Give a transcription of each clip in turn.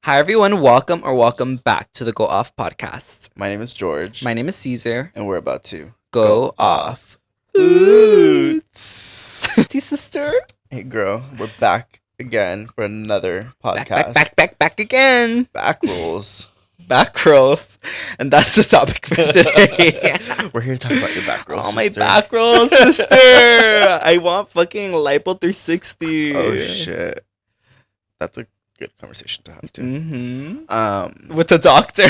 Hi, everyone. Welcome back to the Go Awf podcast. My name is George. My name is Cesar. And we're about to Go Awf. Oots. Sister. Hey, girl. We're back again for another podcast. Back again. Back rolls. Back rolls. And that's the topic for today. We're here to talk about your back rolls. Oh, my sister. back rolls, sister. I want fucking lipo 360. Oh, shit. That's a good conversation to have, too. Mm-hmm. With the doctor.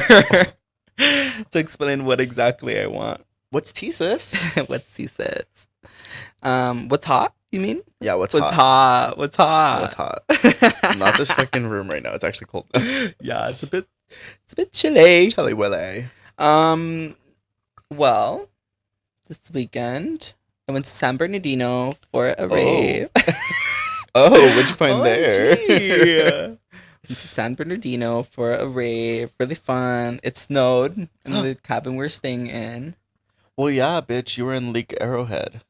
To explain what exactly I want. What's thesis? What's he says? What's hot? You mean? Yeah, what's What's hot? hot? What's hot? What's hot? Not this fucking room right now. It's actually cold. Yeah, it's a bit chilly. Chilly Willy. Well, this weekend I went to San Bernardino for a rave. Oh, what'd you find there? Went to San Bernardino for a rave. Really fun. It snowed in the cabin we're staying in. Well, yeah, bitch. You were in Lake Arrowhead.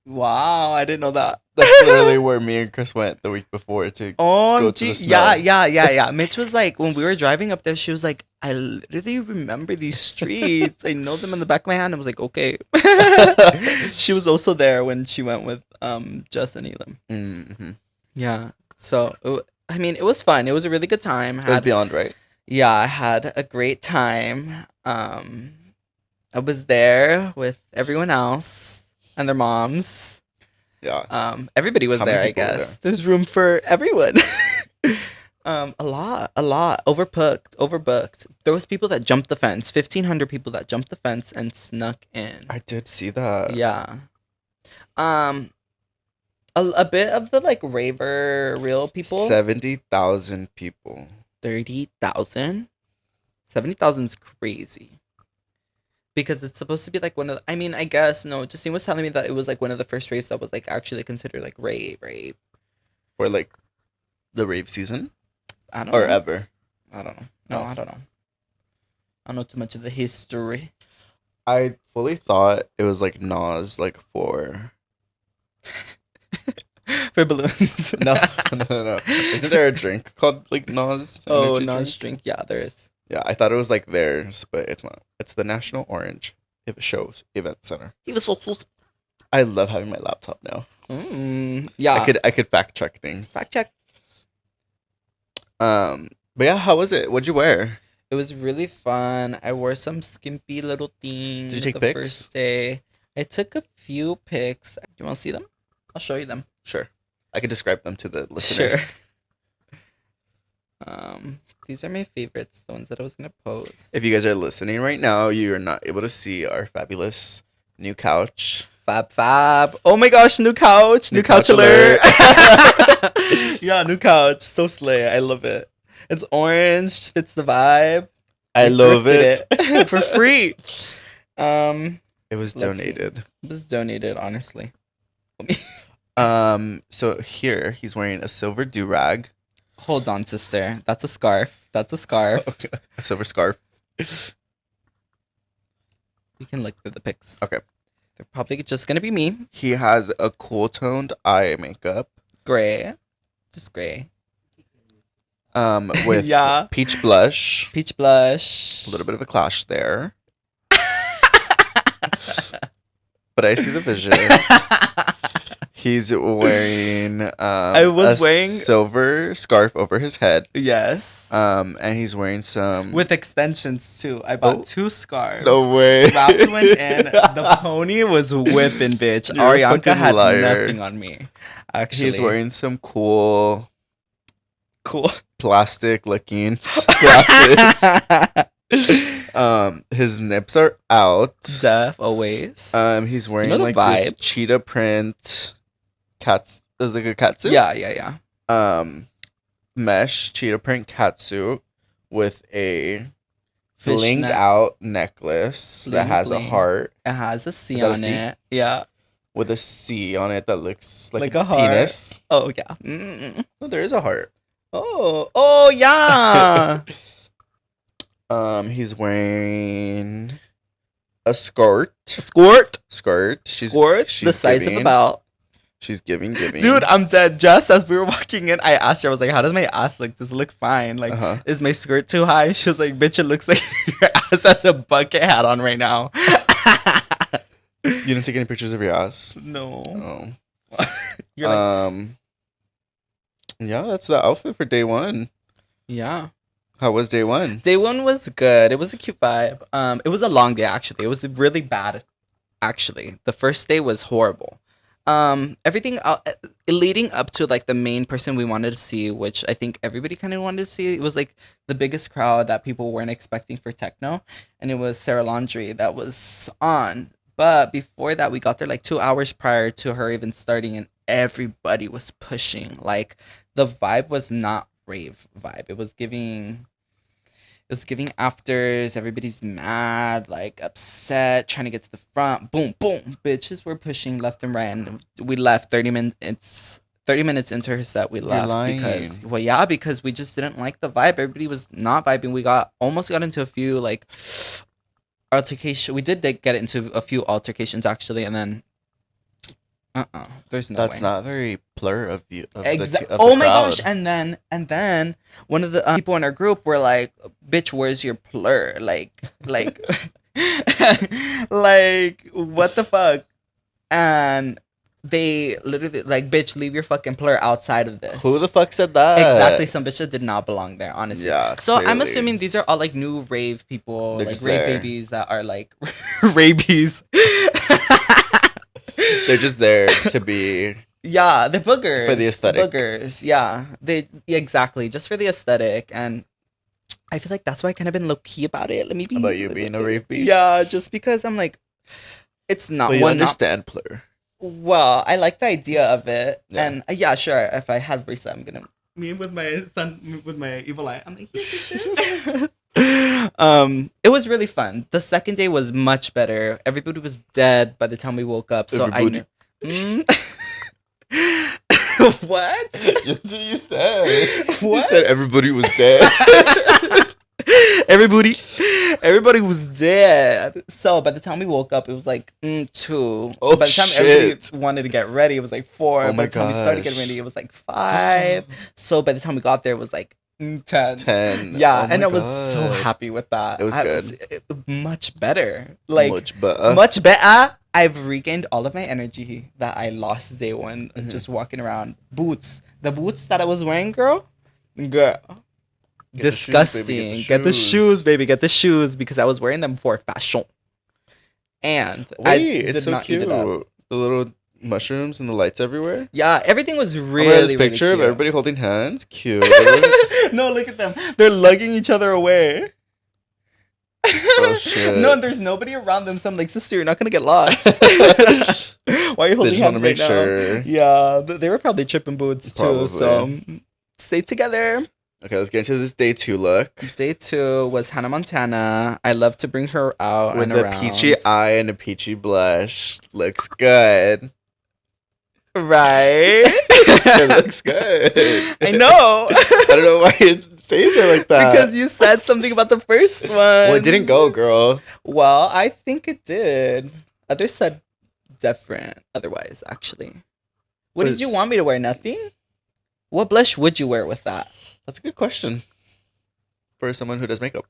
Wow, I didn't know that. That's literally where me and Chris went the week before to go to the snow. Yeah. Mitch was like, when we were driving up there, she was like, I literally remember these streets. I know them in the back of my hand. I was like, okay. She was also there when she went with Jess and Elam. Mm-hmm. Yeah. So, it was fun. It was a really good time. It was beyond right. Yeah, I had a great time. I was there with everyone else and their moms. Yeah. Everybody was How there, many I people were guess. there? There's room for everyone. A lot. Overbooked. There was people that jumped the fence. 1,500 people that jumped the fence and snuck in. I did see that. Yeah. A bit of the like raver real people. 70,000 people. 30,000. 70,000 is crazy. Because it's supposed to be like one of the, I guess, no, Justine was telling me that it was like one of the first raves that was like actually considered like rave. For like the rave season? I don't Or know. ever? I don't know. No, I don't know. I don't know too much of the history. I fully thought it was like Nas, like for... For balloons. No. Isn't there a drink called like Nas? Oh, energy Nas drink? Yeah, there is. Yeah, I thought it was like theirs, but it's not. It's the National Orange Event Center. He was so I love having my laptop now. Yeah. I could fact check things. Fact check. But yeah, how was it? What'd you wear? It was really fun. I wore some skimpy little things. Did you take the pics? First day. I took a few pics. Do you want to see them? I'll show you them. Sure. I could describe them to the listeners. Sure. These are my favorites, the ones that I was gonna post. If you guys are listening right now, you are not able to see our fabulous new couch. Fab. Oh my gosh, new couch. New couch alert. Yeah, new couch. So slay. I love it. It's orange. Fits the vibe. I love it. For free. It was Let's see. donated. It was donated, honestly. So here he's wearing a silver do-rag. Hold on, sister. That's a scarf. A Silver scarf. We can look through the pics. Okay. They're probably just gonna be me. He has a cool toned eye makeup. Gray. Just gray. With Yeah. peach blush. Peach blush. A little bit of a clash there. But I see the vision. He's wearing wearing silver scarf over his head. Yes. And he's wearing some With extensions too. I bought 2 scarves. No way. Wrapped one in. The pony was whipping, bitch. You're a Arianka fucking had liar. nothing on me. Actually, He's wearing some cool cool plastic looking glasses. His nips are out. Def always. He's wearing You know the like this vibe. cheetah print cats. Is it like a catsuit? Yeah. Mesh cheetah print catsuit with a flinged Fishnet. out necklace that has Bling. a heart It has a C Is that a on C? it. Yeah. with a C on it that looks like, Like a heart. penis. Oh yeah. Mm. No, there is a heart. Oh yeah. He's wearing a skirt. Squirt. Skirt. Squirt. she's The size of a giving. belt. She's giving. Dude, I'm dead. Just as we were walking in, I asked her, I was like, how does my ass look? Does it look fine? Like, is my skirt too high? She was like, bitch, it looks like your ass has a bucket hat on right now. You didn't take any pictures of your ass? No. Oh. You're like... Yeah, that's the outfit for day one. Yeah. How was day one? Day one was good. It was a cute vibe. It was a long day, actually. It was really bad, actually. The first day was horrible. Everything leading up to like the main person we wanted to see, which I think everybody kind of wanted to see. It was like the biggest crowd that people weren't expecting for techno, and it was Sarah Laundry that was on. But before that, we got there like 2 hours prior to her even starting, and everybody was pushing. Like the vibe was not rave vibe. It was giving afters. Everybody's mad, like upset, trying to get to the front. Boom, boom. Bitches were pushing left and right, and we left 30 minutes. 30 minutes into her set, we left because we just didn't like the vibe. Everybody was not vibing. We almost got into a few like altercation. We did get into a few altercations actually, and then there's no That's way. not very plur of you. Of oh my gosh! And then one of the people in our group were like, "Bitch, where's your plur?" Like, like what the fuck? And they literally like, "Bitch, leave your fucking plur outside of this." Who the fuck said that? Exactly, some bitch that did not belong there, honestly. Yeah. So clearly. I'm assuming these are all like new rave people, They're like just rave there. babies that are like rabies. They're just there to be. Yeah, the boogers. For the aesthetic. Boogers, yeah. Exactly, just for the aesthetic. And I feel like that's why I kind of been low-key about it. Let me be... About you being a rave beast? Yeah, just because I'm like... It's not... But you understand plur. Well, I like the idea of it. Yeah. And yeah, sure, if I had bracelet, I'm gonna... Me with my son, with my evil eye. I'm like... It was really fun. The second day was much better. Everybody was dead by the time we woke up. So Everybody. What? That's what you said. What? You said everybody was dead. Everybody was dead. So by the time we woke up, it was like 2. Oh, by the time shit. everybody wanted to get ready, it was like 4. Oh by the time we started getting ready, it was like 5. So by the time we got there, it was like 10. 10. Yeah, Oh and my I was God. so happy with that. It was good. Much better. Like Much better. Much better. I've regained all of my energy that I lost day one, Mm-hmm. just walking around. Boots. The boots that I was wearing, girl. Disgusting. Get the shoes, baby. Get the shoes, because I was wearing them for fashion. And I did it's so not cute. eat it up. The little mushrooms and the lights everywhere. Yeah, everything was really, This picture really of cute. everybody holding hands. Cute. No, look at them. They're lugging each other away. Oh, shit. No, there's nobody around them, so I'm like, sister, you're not gonna get lost. Why are you holding They just hands want to make right sure. now? Yeah, they were probably tripping boots Probably. too, so stay together. Okay, let's get into this day 2 look. Day 2 was Hannah Montana. I love to bring her out With and a around. peachy eye and a peachy blush. Looks good. Right? It looks good. I know. I don't know why you say it like that. Because you said something about the first one. Well, it didn't go, girl. Well, I think it did. Others said different otherwise, actually. What did you want me to wear? Nothing? What blush would you wear with that? That's a good question. For someone who does makeup.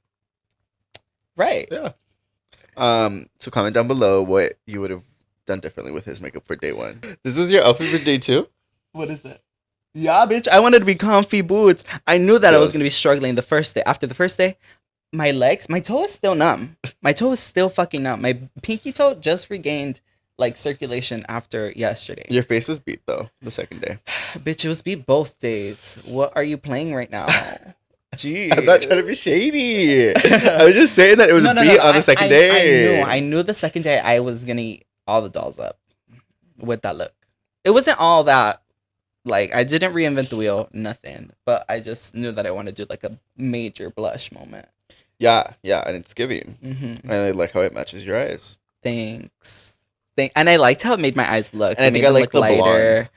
Right. Yeah. So comment down below what you would have done differently with his makeup for day 1. This is your outfit for day 2? What is it? Yeah, bitch. I wanted to be comfy boots. I knew that I was Yes. going to be struggling the first day. After the first day, my toe is still numb. My toe is still fucking numb. My pinky toe just regained like circulation after yesterday. Your face was beat though, the second day. Bitch, it was beat both days. What are you playing right now? Jeez. I'm not trying to be shady. I was just saying that it was beat on the second day. I knew the second day I was gonna eat all the dolls up with that look. It wasn't all that, like, I didn't reinvent the wheel, nothing. But I just knew that I wanted to do like a major blush moment. Yeah, and it's giving. Mm-hmm. I like how it matches your eyes. Thanks. And I liked how it made my eyes look. And I think I like the blonde.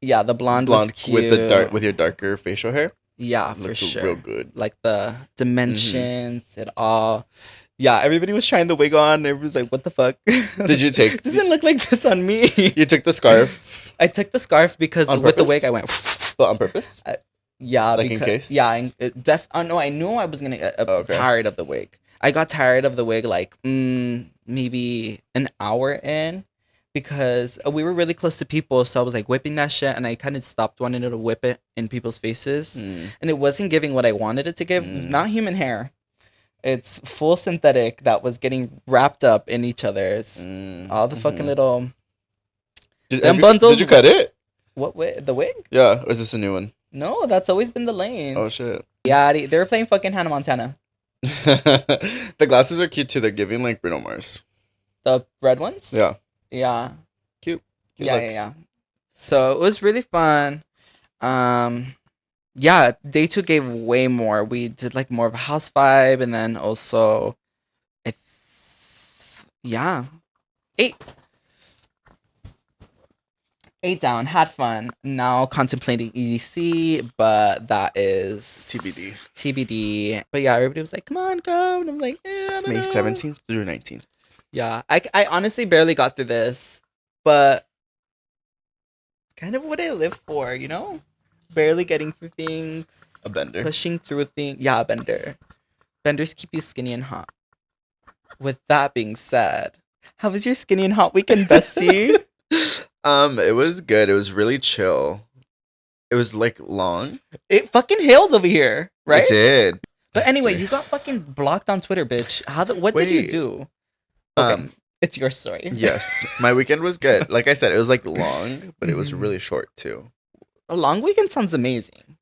Yeah, the blonde was cute. with your darker facial hair. Yeah, It for looks sure. real good. Like the dimensions and all. Yeah, everybody was trying the wig on. Everybody was like, "What the fuck?" Did you take? Doesn't look like this on me. You took the scarf I took the scarf because on with the wig purpose? I went. But on purpose? Yeah, Like in because case? yeah, no, I knew I was gonna get Oh, okay. tired of the wig. I got tired of the wig like maybe an hour in because we were really close to people, so I was like whipping that shit, and I kind of stopped wanting to whip it in people's faces, Mm. and it wasn't giving what I wanted it to give. Mm. Not human hair. It's full synthetic that was getting wrapped up in each other's. All the fucking little them bundles. Did you cut it? What wig? The wig? Yeah, or is this a new one? No, that's always been the lane. Oh shit. Yeah, they were playing fucking Hannah Montana. The glasses are cute too. They're giving like Bruno Mars. The red ones? Yeah. Yeah. Cute Yeah, looks. yeah. So it was really fun. Yeah, day two gave way more. We did like more of a house vibe, and then also, yeah, ate down, had fun. Now contemplating EDC, but that is TBD. TBD. But yeah, everybody was like, "Come on, go," and I'm like, I don't May know. 17th through 19th. Yeah, I honestly barely got through this, but it's kind of what I live for, you know? Barely getting through things, A bender. pushing through things. Yeah, a bender. Benders keep you skinny and hot. With that being said, how was your skinny and hot weekend, bestie? It was good. It was really chill. It was like long. It fucking hailed over here, right? It did. But anyway, Actually. you got fucking blocked on Twitter, bitch. What did you Wait. do? Okay, it's your story. Yes, my weekend was good. Like I said, it was like long, but it was Mhm. really short too. A long weekend sounds amazing.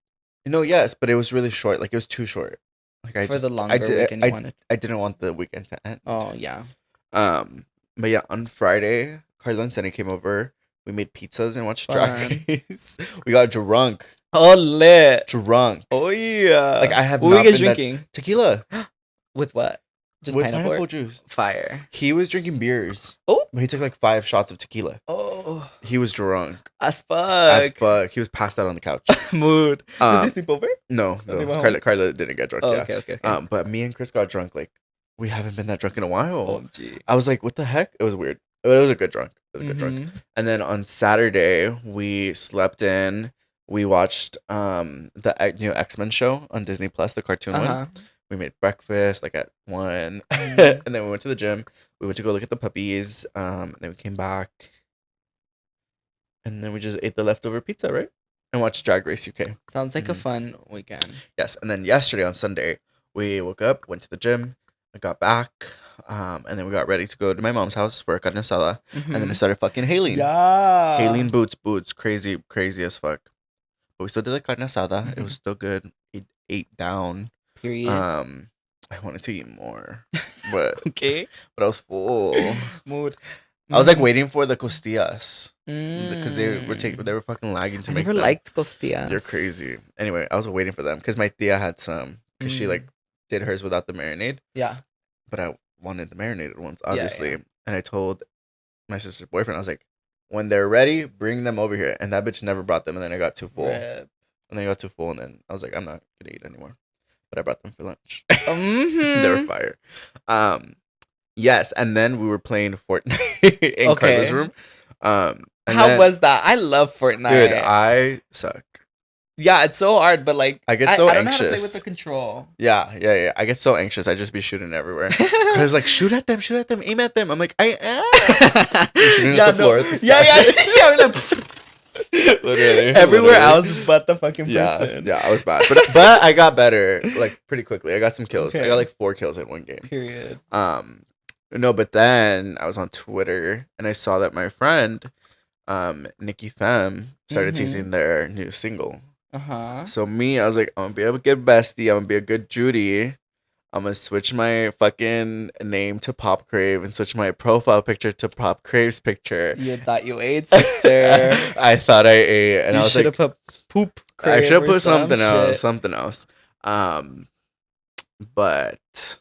No, yes, but it was really short. Like it was too short. Like For the longer weekend you wanted. I didn't want the weekend to end. Oh yeah. But yeah, on Friday, Carla and Sunny came over. We made pizzas and watched Drag Race. We got drunk. Oh lit. Drunk. Oh yeah. Like I have what not were you guys been that- drinking? tequila With what? Just with pineapple? pineapple juice. Fire. He was drinking beers. Oh. But he took like 5 shots of tequila. Oh. He was drunk As fuck. as fuck. He was passed out on the couch. Mood. Did Um, they sleep over? No, Oh, they no. went home? Carla didn't get drunk. Oh, Yeah. okay. But me and Chris got drunk. Like we haven't been that drunk in a while. OMG. I was like, what the heck? It was weird. But it was a good drunk. It was a good drunk. Mhm. And then on Saturday we slept in. We watched the new X-Men show on Disney Plus, the cartoon one. Uh-huh. We made breakfast like at 1. Mhm. And then we went to the gym. We went to go look at the puppies. And then we came back. And then we just ate the leftover pizza, right? And watched Drag Race UK. Sounds like a Mhm. fun weekend. Yes. And then yesterday on Sunday, we woke up, went to the gym, I got back, and then we got ready to go to my mom's house for a carne asada. And then I started fucking hailing. Yeah. Hailing boots, crazy as fuck. But we still did the carne asada. It was still good. It ate down. Period. I wanted to eat more, but Okay. I was full. Mood. I was like waiting for the costillas because they Mm. were fucking lagging to I make never them. liked costillas. They're crazy. Anyway, I was waiting for them because my tia had some because she Mm. like did hers without the marinade, Yeah. but I wanted the marinated ones Yeah, obviously. yeah. And I told my sister's boyfriend, I was like, when they're ready, bring them over here. And that bitch never brought them, and then I got too full. Rip. And then I got too full, and then I was like, I'm not gonna eat anymore. But I brought them for lunch. Mhm. They were fire. Yes, and then we were playing Fortnite in Okay. Carla's room. And How then- was that? I love Fortnite. Dude, I suck. Yeah, it's so hard, but like I get so I don't know how to play anxious. with the control. Yeah. I get so anxious. I just be shooting everywhere. Cause like shoot at them, aim at them. I'm like, I am. Shooting at the floor at the yeah. sky. Yeah, like, Literally. everywhere literally. else but the fucking Yeah, person. yeah, I was bad, but I got better like pretty quickly. I got some kills. I Okay. got like 4 kills in one game. Period. No, but then I was on Twitter and I saw that my friend, Nikki Femme, started Mhm. teasing their new single. Uh-huh. So I was like, I'm gonna be a good bestie. I'm gonna be a good Judy. I'm gonna switch my fucking name to Pop Crave and switch my profile picture to Pop Crave's picture. You thought you ate, sister. I thought I ate, and you I was should like, have put poop. I should have crave or put some something else. But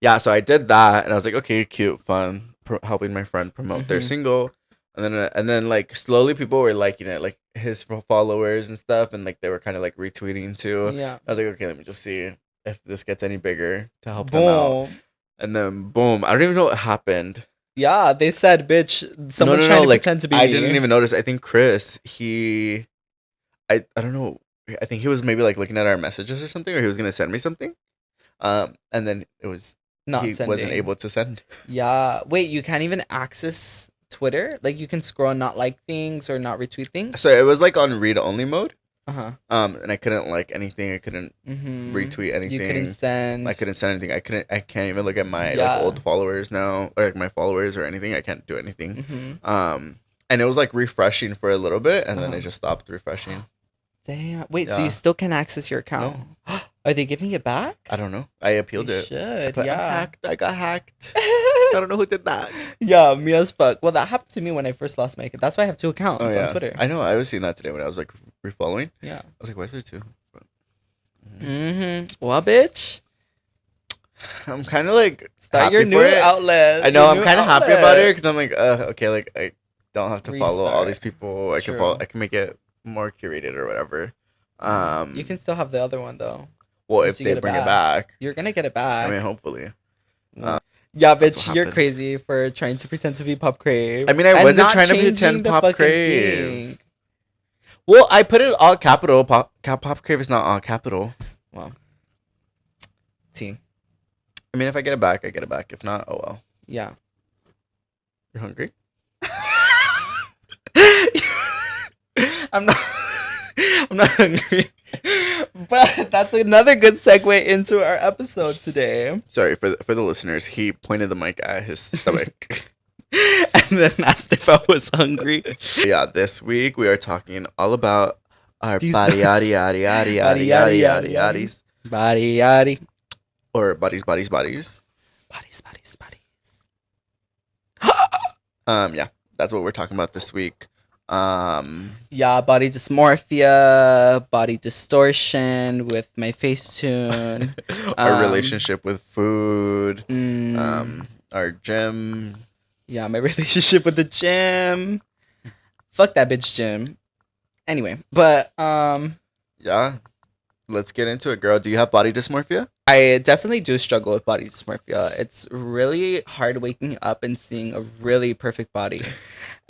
yeah, so I did that, and I was like, okay, cute, fun, helping my friend promote their Mhm. single, and then like slowly people were liking it. Like his followers and stuff, and like they were kind of like retweeting too. Yeah. I was like, okay, let me just see if this gets any bigger to help them out. Boom. And then boom, I don't even know what happened. Yeah, they said, bitch, someone's no, trying to like pretend to be I me. didn't even notice. I think Chris, I don't know. I think he was maybe like looking at our messages or something, or he was gonna send me something. And then it was Not he wasn't sending. able to send. Yeah. Wait, you can't even access Twitter? Like you can scroll and not like things or not retweet things? So it was like on read only mode. Uh-huh. And I couldn't like anything. I couldn't retweet anything. You couldn't send. I couldn't send anything. I can't even look at my Yeah. like old followers now, or like my followers or anything. I can't do anything. Mm-hmm. And it was like refreshing for a little bit, and then Uh-huh. it just stopped refreshing. Damn. Wait, so Yeah. you still can access your account? Are they giving it back? I don't know. I appealed They it. should, I'm yeah. hacked. I got hacked. I don't know who did that. Yeah, me as fuck. Well, that happened to me when I first lost my account. That's why I have 2 accounts Oh yeah, on Twitter. I know. I was seeing that today when I was like refollowing. Yeah. I was like, why is there two? But, Well, bitch. I'm kind of like Start your happy new for it. outlet. I know. Your I'm new kind of happy about it outlet. because I'm like, okay, like I don't have to follow all Restart. these people. I can True. follow. I can make it more curated or whatever. You can still have the other one though. Well, once if you they get it bring it back. back, You're gonna get it back. I mean, hopefully. Yeah, That's bitch, what you're happened. crazy for trying to pretend to be Pop Crave. I mean, I and wasn't not trying to changing pretend the Pop fucking Crave. thing. Well, I put it all capital. Pop Crave is not all capital. Well, T. I mean, if I get it back, I get it back. If not, oh well. Yeah. You're hungry? I'm not. I'm not hungry. But that's another good segue into our episode today. Sorry for the listeners. He pointed the mic at his stomach. And then asked if I was hungry. Yeah, this week we are talking all about our These body nuts. yaddy yaddy yaddy Body, yaddy yaddy, yaddy yaddy, yaddy yaddy. yaddies, Body, yaddy. or bodies. Bodies. Yeah, that's what we're talking about this week. Yeah, body dysmorphia, body distortion with my Facetune. Our relationship with food. mm, Our gym. yeah, my relationship with the gym. Fuck that bitch gym. Anyway, but Yeah, let's get into it, girl. Do you have body dysmorphia? I definitely do struggle with body dysmorphia. It's really hard waking up and seeing a really perfect body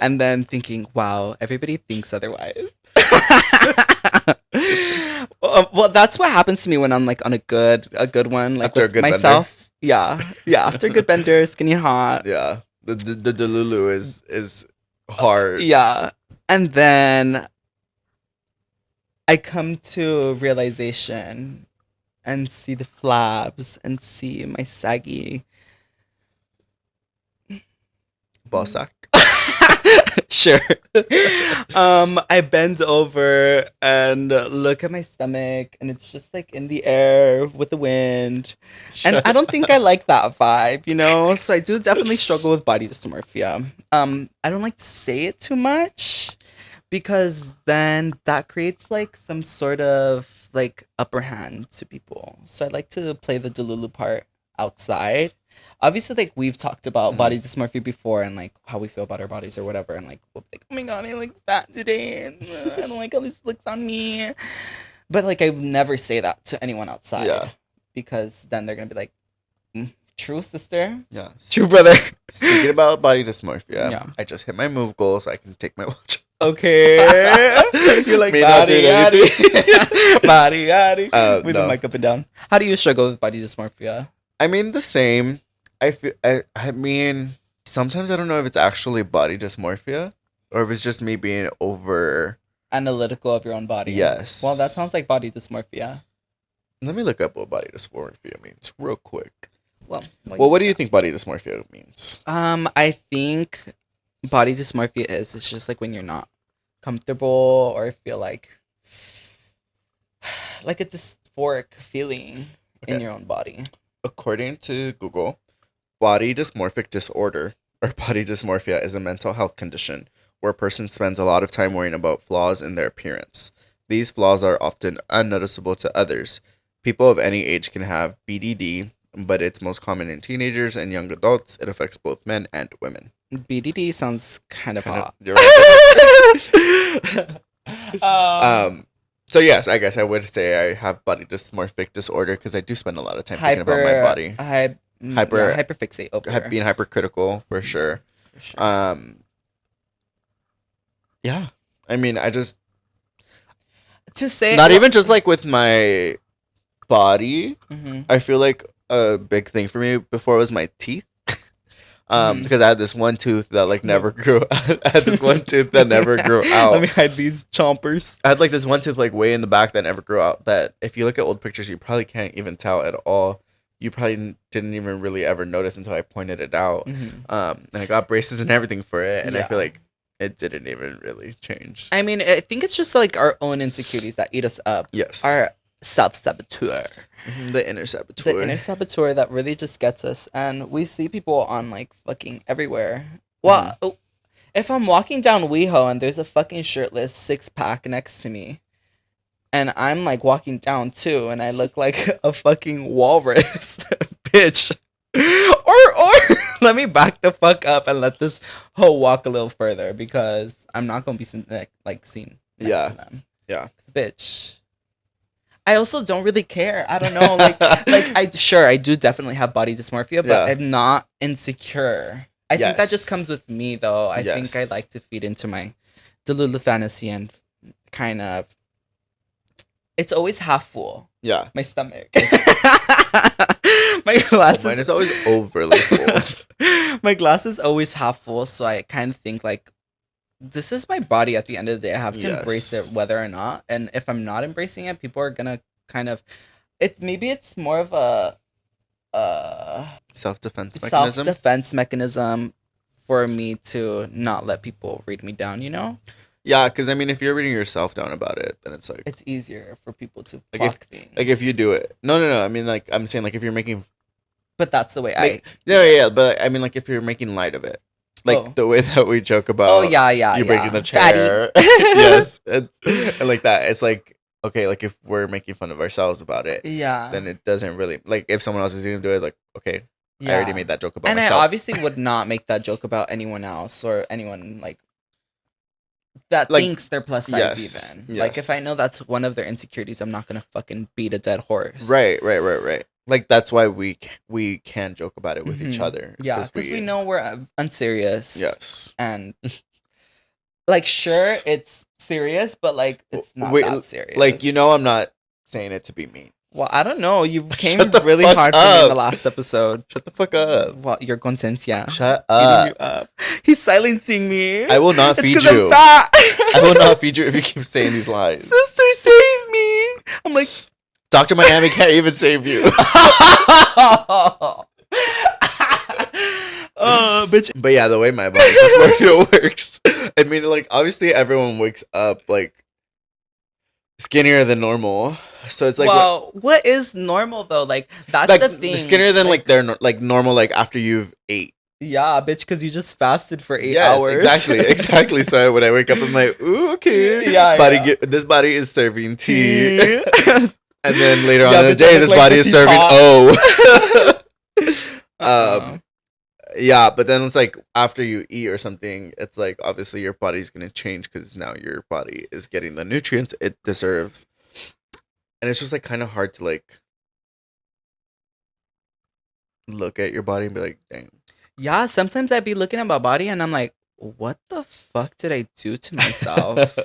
and then thinking, wow, everybody thinks otherwise. Well, that's what happens to me when I'm like on a good one, like After a with good myself. Yeah, after a good bender, skinny hot. Yeah, the Delulu is hard. Yeah, and then I come to realization and see the flabs and see my saggy Ball sack. Sure. I bend over and look at my stomach, and it's just like in the air with the wind. And I don't think I like that vibe, you know? So I do definitely struggle with body dysmorphia. I don't like to say it too much because then that creates like some sort of like upper hand to people. So I like to play the Delulu part outside. Obviously, like we've talked about body dysmorphia before and like how we feel about our bodies or whatever, and like we'll be like, oh my god, I like fat today, and I don't like how this looks on me. But like I would never say that to anyone outside, Yeah. because then they're gonna be like, true sister, Yeah. true brother. Speaking about body dysmorphia, Yeah. I just hit my move goal so I can take my watch. Okay, you're like Me not doing body, anything. body, body. Moving No. mic up and down. How do you struggle with body dysmorphia? I mean the same. I mean sometimes I don't know if it's actually body dysmorphia or if it's just me being over. Analytical of your own body. Yes. Well, that sounds like body dysmorphia. Let me look up what body dysmorphia means real quick. Well, What do you think body dysmorphia means? I think body dysmorphia is it's just like when you're not comfortable or feel like a dysphoric feeling in Okay. your own body. According to Google, body dysmorphic disorder or body dysmorphia is a mental health condition where a person spends a lot of time worrying about flaws in their appearance. These flaws are often unnoticeable to others. People of any age can have BDD, but it's most common in teenagers and young adults. It affects both men and women. BDD sounds kind of hot. You're right. Um, so yes, I guess I would say I have body dysmorphic disorder because I do spend a lot of time thinking about my body. yeah, Hyper, hyperfixate over being hypercritical for sure. for sure. Yeah. I mean, I just To say not even just like with my body. Mm-hmm. I feel like a big thing for me before was my teeth. Mhm. Because I had this one tooth that like never grew. I had this one tooth that never grew out. Let me hide these chompers. I had like this one tooth like way in the back that never grew out. That if you look at old pictures, you probably can't even tell at all. You probably didn't even really ever notice until I pointed it out. Mhm. And I got braces and everything for it, and I feel Yeah. like it didn't even really change. I mean, I think it's just like our own insecurities that eat us up. Yes. Our self-saboteur. The inner saboteur. The inner saboteur that really just gets us. And we see people on like fucking everywhere. Well, if I'm walking down WeHo and there's a fucking shirtless 6-pack next to me, and I'm like walking down too, and I look like a fucking walrus, bitch. Or let me back the fuck up and let this hoe walk a little further because I'm not gonna be seen next to them. Yeah. Bitch. I also don't really care. I don't know. Like I do definitely have body dysmorphia, but Yeah. I'm not insecure. I think that Yes. just comes with me though. I think I Yes. like to feed into my delulu fantasy and kind of it's always half full. Yeah. My stomach. My glass Mine is always overly full. My glass is always half full, so I kind of think like this is my body at the end of the day. I have to embrace Yes. it whether or not. And if I'm not embracing it, people are gonna kind of it's more of a Self-defense mechanism. self-defense mechanism for me to not let people read me down, you know? Yeah, because I mean, if you're reading yourself down about it, then it's like It's easier for people to Like, block things. like if you do it. No. I mean, like I'm saying, like if you're making. But that's the way Yeah. But I mean, like if you're making light of it, like the way that we joke about. Oh yeah. You breaking the Fatty. chair. Yes, and like that. It's like okay, like if we're making fun of ourselves about it, Yeah. then it doesn't really like if someone else is gonna do it. Like okay, I already made that joke about and myself. I obviously would not make that joke about anyone else or anyone like that Like, thinks they're plus size yes, even. Like if I yes. know that's one of their insecurities, I'm not gonna fucking beat a dead horse. Right. Like that's why we can joke about it with each Mhm. other. It's Yeah, because we know we're unserious. Yes. And like, sure, it's serious, but like, it's not that serious. Like you know, I'm not saying it to be mean. Well, I don't know. You came Shut the really fuck hard for me in the up. last episode. Shut the fuck up. Well, your conciencia. Shut Eating you up. up. He's silencing me. I will not It's feed 'cause you. I'm fat. I will not feed you if you keep saying these lies. Sister, save me. I'm like, Dr. Miami can't even save you. bitch. But yeah, the way my body dysmorphia works, I mean, like, obviously everyone wakes up, like, skinnier than normal. So it's like, well, what is normal though? Like, that's like the thing. skinnier than, like, they're, like, normal, like, after you've ate. Yeah, bitch, because you just fasted for 8 hours. Exactly. So when I wake up, I'm like, ooh, okay. Yeah. This body is serving tea. And then later on Yeah, in the bitch, day, I this look like body is the serving teapot. O. Yeah, but then it's like after you eat or something, it's like obviously your body's gonna change because now your body is getting the nutrients it deserves, and it's just like kind of hard to like look at your body and be like, dang. Yeah, sometimes I'd be looking at my body and I'm like, what the fuck did I do to myself?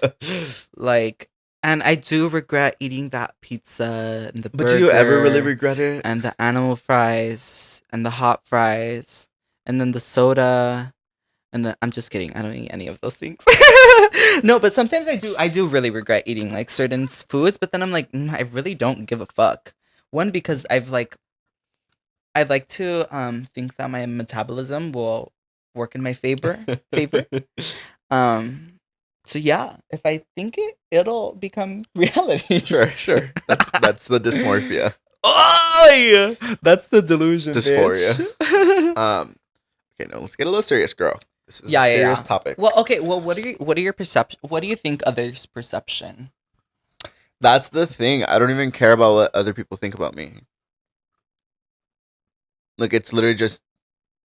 Like, and I do regret eating that pizza and the burger. But do you ever really regret it? And the animal fries and the hot fries and then the soda and the I'm just kidding. I don't eat any of those things. No, but sometimes I do really regret eating like certain foods, but then I'm like, I really don't give a fuck. One, because I like to think that my metabolism will work in my favor. So yeah, if I think it'll become reality. Sure. That's the dysmorphia. Oh yeah, that's the delusion. Dysphoria. Bitch. Okay, now let's get a little serious, girl. This is a serious topic. Well, okay. Well, what are your perception? What do you think others' perception? That's the thing. I don't even care about what other people think about me. Like it's literally just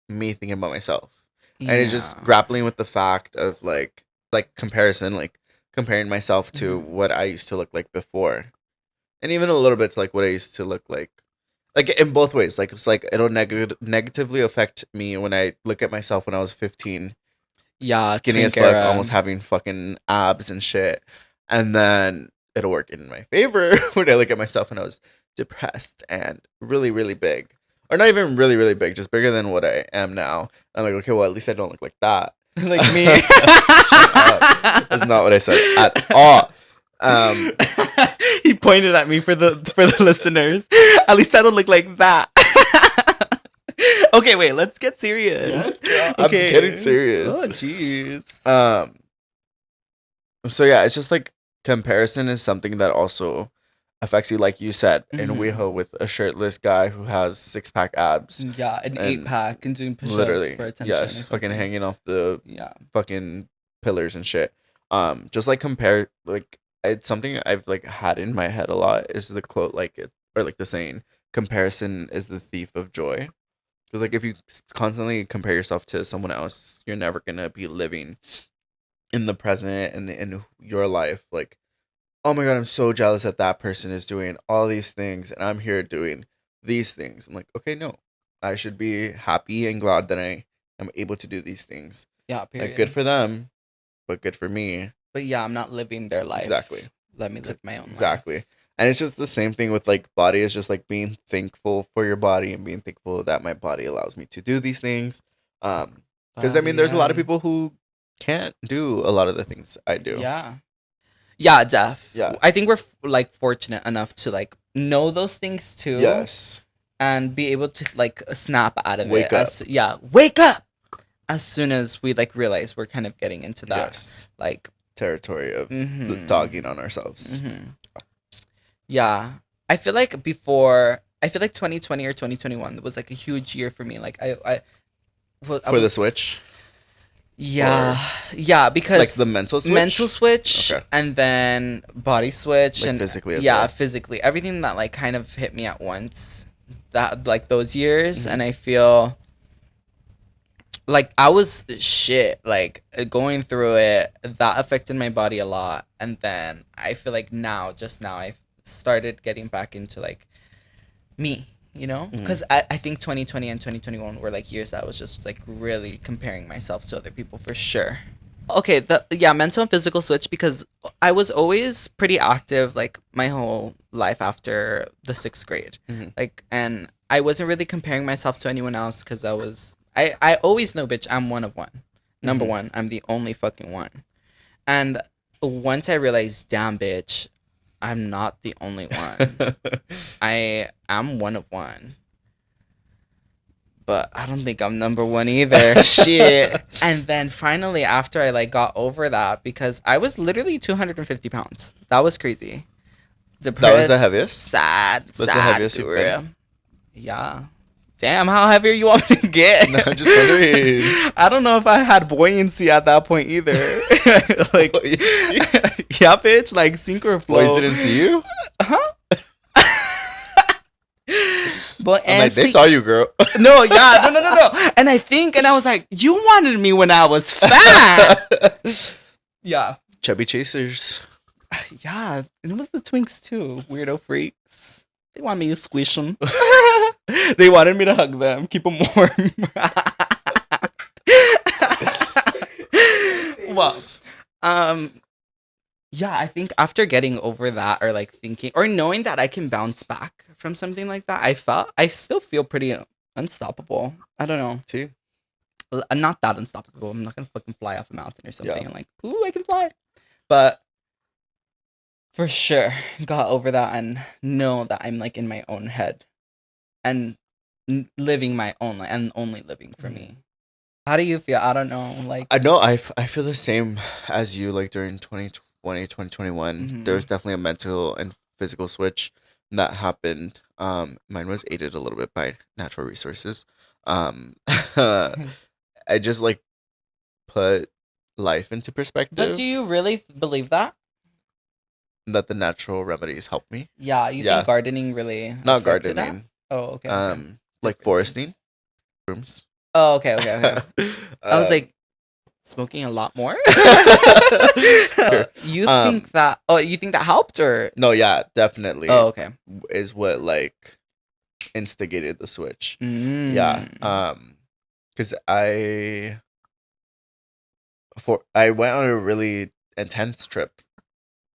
me thinking about myself. And it's just grappling with the fact of like comparison, like comparing myself to what I used to look like before, and even a little bit to like what I used to look like in both ways. Like it's like it'll negatively affect me when I look at myself when I was 15, Yeah, skinny as twink fuck, era. almost having fucking abs and shit, and then it'll work in my favor when I look at myself when I was depressed and really really big, or not even really really big, just bigger than what I am now. I'm like, okay, well at least I don't look like that. Like me. That's not what I said at all. He pointed at me for the listeners. At least I don't look like that. Okay, wait. Let's get serious. Yeah, I'm getting serious. Oh, jeez. So yeah, it's just like comparison is something that also affects you, like you said, in WeHo with a shirtless guy who has 6-pack abs. Yeah, an 8-pack and doing push-ups Literally, for attention. yes, fucking hanging off the fucking pillars and shit. Just like compare, like it's something I've like had in my head a lot is the quote like it or like the saying, comparison is the thief of joy. Because like if you constantly compare yourself to someone else, you're never gonna be living in the present and in your life. Like, oh my god, I'm so jealous that that person is doing all these things and I'm here doing these things. I'm like, okay, no, I should be happy and glad that I am able to do these things. Yeah, period. Like, good for them, but good for me. But yeah, I'm not living their life. Exactly. Let me live my own life. Exactly. And it's just the same thing with like body. It's just like being thankful for your body and being thankful that my body allows me to do these things. Because I mean, there's a lot of people who can't do a lot of the things I do. Yeah. Yeah, Def. Yeah. I think we're like fortunate enough to like know those things too. Yes. And be able to like snap out of wake it. Up. Wake up! As soon as we like realize we're kind of getting into that like territory of dogging on ourselves. Yeah. I feel like 2020 or 2021 was like a huge year for me. Like I for the switch. Yeah, yeah, because like the mental switch, and then body switch, like and physically as well. Physically, everything that like kind of hit me at once. That like those years, and I feel like I was shit. Like going through it, that affected my body a lot, and then I feel like just now, I've started getting back into like me. You know, because I think 2020 and 2021 were like years that I was just like really comparing myself to other people for sure. Okay, mental and physical switch, because I was always pretty active like my whole life after the 6th grade. Like, and I wasn't really comparing myself to anyone else because I always know, bitch, I'm one of one. Number one, I'm the only fucking one. And once I realized, damn, bitch, I'm not the only one. I am one of one. But I don't think I'm number one either. Shit. And then finally, after I like got over that, because I was literally 250 pounds. That was crazy. Depressed. That was the heaviest? Sad. That's the heaviest you've been? Yeah. Damn, how heavy are you want me to get? No, I'm just wondering. I don't know if I had buoyancy at that point either. Like, yeah, bitch, like sink or flow. Boys didn't see you? Huh? But I'm like, they saw you, girl. No. And I was like, you wanted me when I was fat. Yeah. Chubby chasers. Yeah, and it was the twinks too. Weirdo freaks. They want me to squish them. They wanted me to hug them, keep them warm. Well, yeah, I think after getting over that, or like thinking, or knowing that I can bounce back from something like that, I still feel pretty unstoppable. I don't know. See? Not that unstoppable. I'm not gonna fucking fly off a mountain or something. I'm like, ooh, I can fly. But for sure, got over that and know that I'm like in my own head and living my own life and only living for me. How do you feel? I don't know. Like, I know I feel the same as you. Like during 2020, 2021, there was definitely a mental and physical switch that happened. Mine was aided a little bit by natural resources. I just like put life into perspective. But do you really believe that? That the natural remedies help me? Yeah, you think gardening really not gardening. That? Oh, okay. Like foresting. Rooms. Oh, okay. I was like, smoking a lot more. Sure. You think that? Oh, you think that helped, or? No, yeah, definitely Oh, okay. is what like instigated the switch. Mm. Yeah. Because I went on a really intense trip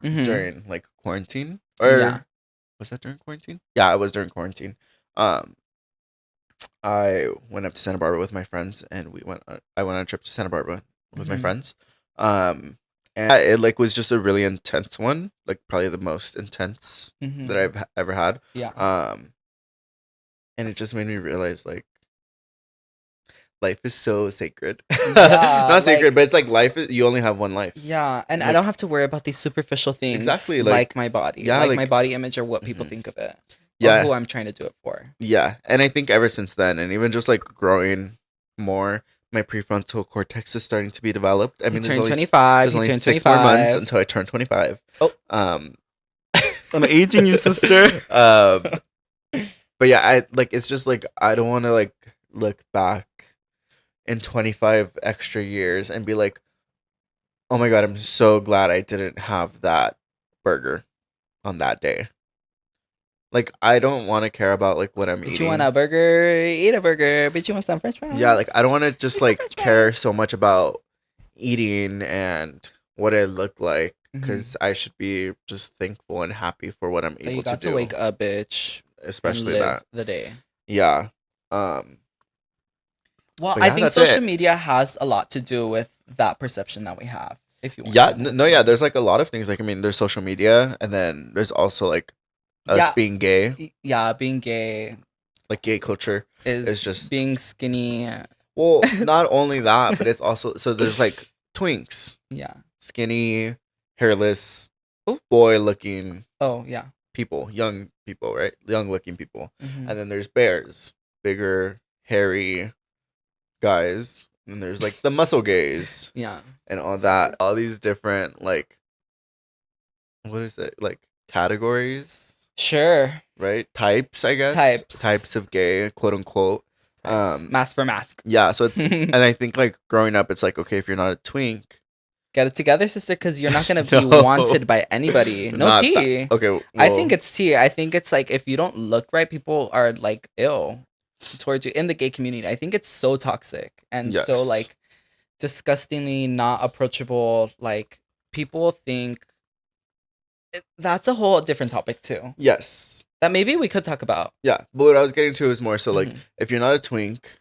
during like quarantine, or Yeah. was that during quarantine? Yeah, it was during quarantine. Um, I went up to Santa Barbara with my friends, and I went on a trip to Santa Barbara with my friends. And it like was just a really intense one, like probably the most intense that I've ever had. Yeah. And it just made me realize like life is so sacred. Yeah, Not sacred, like- but it's like life is, you only have one life. Yeah, and I Like- don't have to worry about these superficial things. Exactly, like, like- my body. yeah, like like- my body image or what people Mhm. think of it. Yeah. Or who I'm trying to do it for. Yeah, and I think ever since then, and even just like growing more, my prefrontal cortex is starting to be developed. I mean, You there's turned only 25. there's You only turned 6 more months 25. until I turn 25. Oh. I'm aging you, sister. But yeah, I like it's just like I don't want to like look back in 25 extra years and be like, oh my god, I'm so glad I didn't have that burger on that day. Like I don't want to care about like what I'm Bitch, eating. you want a burger? Eat a burger. Bitch, you want some French fries? Yeah, like I don't want to just Eat some like French care fries. so much about eating and what it looked like Mhm. because I should be just thankful and happy for what I'm That able you got to to do. wake up, bitch, Especially and live that. the day. Yeah. Well, But I yeah, think that's social it. media has a lot to do with that perception that we have. If you want Yeah, to know. no, yeah, there's like a lot of things. Like, I mean, there's social media, and then there's also like us Yeah. being gay, Yeah, being gay like gay culture. is It's just- being skinny. Well, not only that, but it's also so there's like twinks, Yeah. skinny, hairless, Ooh. boy-looking Oh, yeah. people, young people, right? Young-looking people. Mhm. And then there's bears, bigger, hairy guys. And there's like the muscle gays Yeah. and all that. All these different like what is it? Like categories, Sure. right? Types, I guess. Types. Types of gay, quote unquote. Mask for mask. Yeah, so it's and I think like growing up it's like okay, if you're not a twink, Get it together, sister, because you're not gonna be No. wanted by anybody. No not tea. that- okay, I well, think it's tea. I think it's like if you don't look right, people are like ill towards you in the gay community. I think it's so toxic and so Yes. like disgustingly not approachable. Like people think that's a whole different topic too. yes. That maybe we could talk about. Yeah. But what I was getting to is more so like Mhm. if you're not a twink,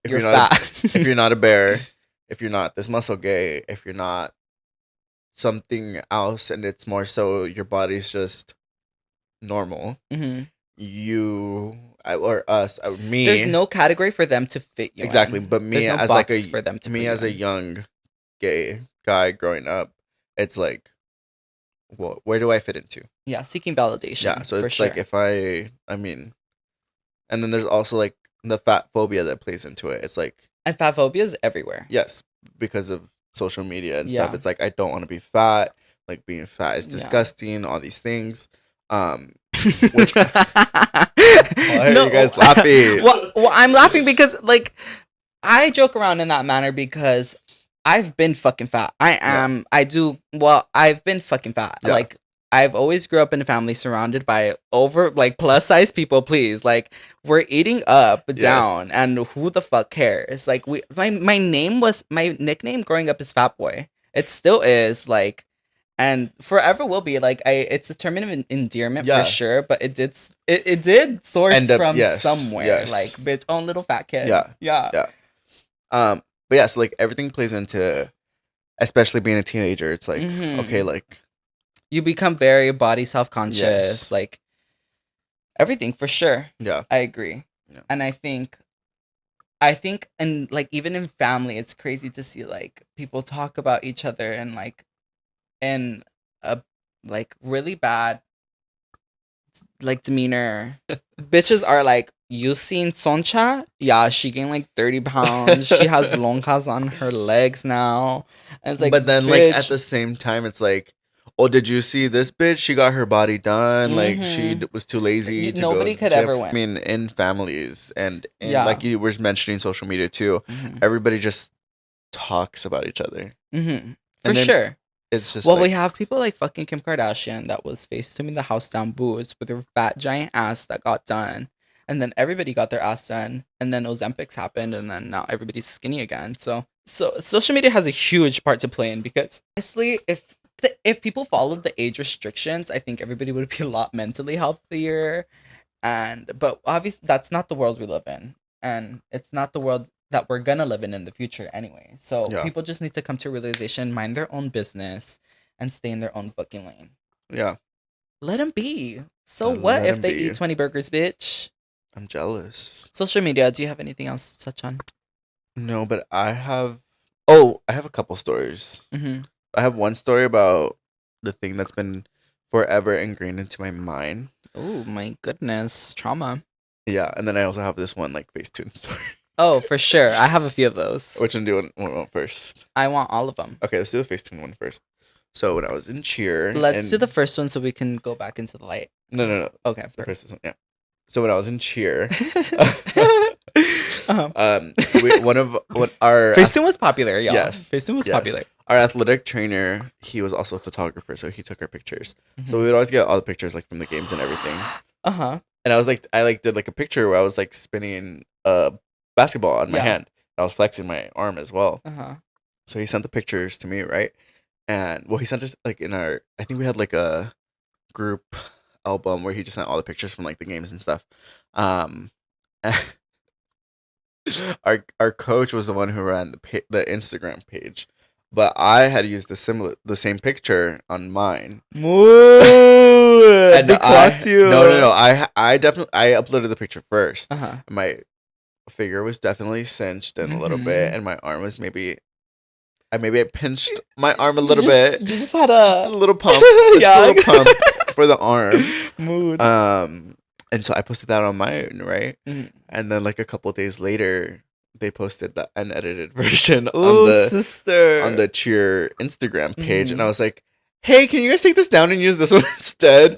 if You're you're not fat. if you're not a bear, if you're not this muscle gay, if you're not something else and it's more so your body's just normal, Mhm. or us, me. There's no category for them to fit you. exactly, in. but me There's no as like box a for them to me put as you a in. young gay guy growing up, it's like, well, where do I fit into? Yeah, seeking validation. Yeah, so for it's sure. like if I mean, and then there's also like the fat phobia that plays into it. It's like And fat phobia is everywhere. yes, because of social media and stuff. Yeah. It's like I don't want to be fat. Like being fat is Yeah. disgusting. All these things. Which Why are you guys laughing? Well, I'm laughing because like I joke around in that manner because I've been fucking fat. I've been fucking fat. Yeah. Like I've always grew up in a family surrounded by plus size people, please. Like we're eating up, Yes. down, and who the fuck cares? Like my nickname growing up is Fat Boy. It still is, like, and forever will be. Like it's a term of endearment Yeah. for sure, but it did source End up- from yes, somewhere. yes. Like bitch, own little fat kid. Yeah. Yeah. Yeah. But yeah, so like everything plays into, especially being a teenager. It's like Mhm. okay, like You become very body self-conscious, Yes. like everything for sure. yeah, I agree. Yeah. And I think and like even in family it's crazy to see like people talk about each other and like in a like really bad like demeanor. Bitches are like, you seen Soncha? Yeah, she gained like 30 pounds. She has lonjas on her legs now. And it's like, but then like bitch, at the same time, it's like, oh, did you see this bitch? She got her body done. Like she Mhm. was too lazy. To Nobody go could gym. ever win. I mean, in families and Yeah. like you were mentioning social media too. Mhm. Everybody just talks about each other. Mm-hmm. For And then sure. it's just Well, like, we have people like fucking Kim Kardashian that was FaceTiming the house down boots with her fat giant ass that got done. And then everybody got their ass done. And then Ozempics happened. And then now everybody's skinny again. So social media has a huge part to play in because honestly, if people followed the age restrictions, I think everybody would be a lot mentally healthier. But obviously that's not the world we live in. And it's not the world that we're gonna live in the future anyway. So yeah, people just need to come to a realization, mind their own business, and stay in their own fucking lane. yeah. Let them be. So what Let if 'em they be. eat 20 burgers, bitch? I'm jealous. Social media. Do you have anything else to touch on? No, but I have. Oh, I have a couple stories. Mm-hmm. I have one story about the thing that's been forever ingrained into my mind. Oh my goodness, trauma. Yeah, and then I also have this one like Facetune story. Oh, for sure. I have a few of those. Which one do you want first? I want all of them. Okay, let's do the Facetune one first. So when I was in cheer, Let's do the first one so we can go back into the light. No. Okay. The first one, yeah. So when I was in cheer, uh-huh. what our Facetune was popular, y'all. Yes. Facetune was Yes. popular. Our athletic trainer, he was also a photographer, so he took our pictures. So Mhm. we would always get all the pictures like from the games and everything. Uh-huh. And I did like a picture where I was like spinning a basketball on my Yeah. hand. I was flexing my arm as well. Uh-huh. So he sent the pictures to me, right? And well, he sent us like in our. I think we had like a group album where he just sent all the pictures from like the games and stuff. Um, our coach was the one who ran the Instagram page, but I had used the same picture on mine. Moo! And They clocked you. No. I definitely I uploaded the picture first. Uh-huh. My figure was definitely cinched in a little Mhm. bit, and my arm was maybe I pinched my arm a little bit. You just had Just a a little pump. Just Yeah. a little pump for the arm. mood. And so I posted that on mine, right? Mhm. And then like a couple days later, they posted the unedited version Ooh, sister. on the cheer Instagram page, and Mhm. I was like, "Hey, can you guys take this down and use this one instead?"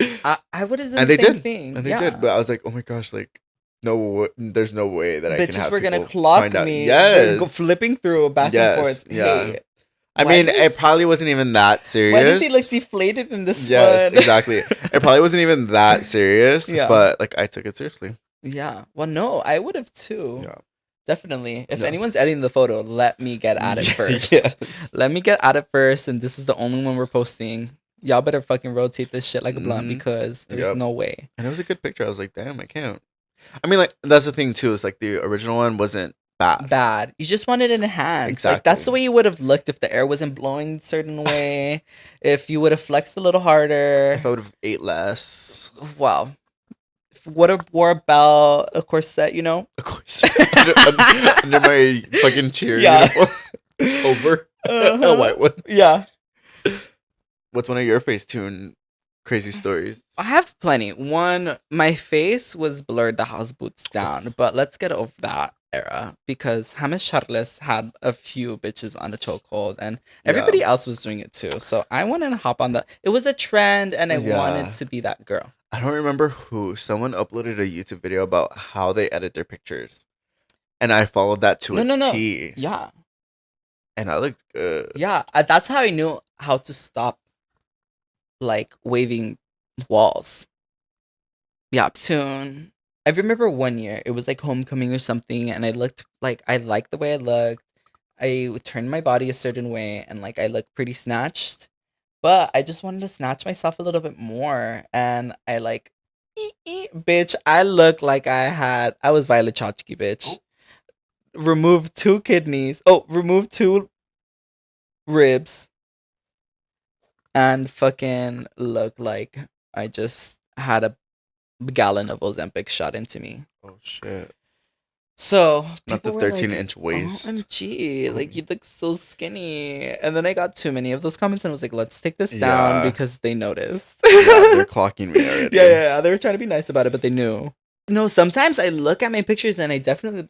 I would have done And the they same did. thing. And they yeah. did, but I was like, "Oh my gosh, like, there's no way that I can Bitches have were gonna people clock find out." me. They're Yes, flipping through back Yes, and forth. yeah. Hey, I why mean, does- it probably wasn't even that serious. why does he look deflated in this Yes, one? exactly. It probably wasn't even that serious, Yeah. but like I took it seriously. Yeah. Well, no, I would have too. Yeah. Definitely. If Yeah. anyone's editing the photo, let me get at it first. Yes. Let me get at it first, and this is the only one we're posting. Y'all better fucking rotate this shit like a blunt Mhm. because there's Yep. no way. And it was a good picture. I was like, damn, I can't. I mean, like that's the thing too. Is like the original one wasn't bad. Bad. You just wanted it enhanced. Like that's the Exactly. way you would have looked if the air wasn't blowing a certain way. If you would have flexed a little harder. If I would have ate less, Wow. Would have wore a belt, a corset, you know? of course, under my fucking cheer Yeah. uniform, over a Uh-huh. white one. Yeah. What's one of your Facetune crazy stories? I have plenty. One, my face was blurred the house boots down, but let's get over that era because James Charles had a few bitches on a chokehold and everybody else was doing it too. So I wanted to hop on that. It was a trend and I Yeah. wanted to be that girl. I don't remember who. Someone uploaded a YouTube video about how they edit their pictures, and I followed that to a No. T. Yeah. And I looked good. Yeah. That's how I knew how to stop like waving walls. Yeah, soon. I remember one year, it was like homecoming or something, and I looked like I liked the way I looked. I turned my body a certain way, and like I looked pretty snatched, but I just wanted to snatch myself a little bit more, and I like, bitch, I looked like I was Violet Chachki, bitch. Removed 2 kidneys. Oh, removed 2 ribs, and fucking looked like I just had a gallon of Ozempic shot into me. Oh shit! So Not the people were like, 13-inch waist. OMG, like you look so skinny. And then I got too many of those comments and I was like, let's take this down Yeah. because they noticed. Yeah, they're clocking me already. yeah. They were trying to be nice about it, but they knew. No, sometimes I look at my pictures and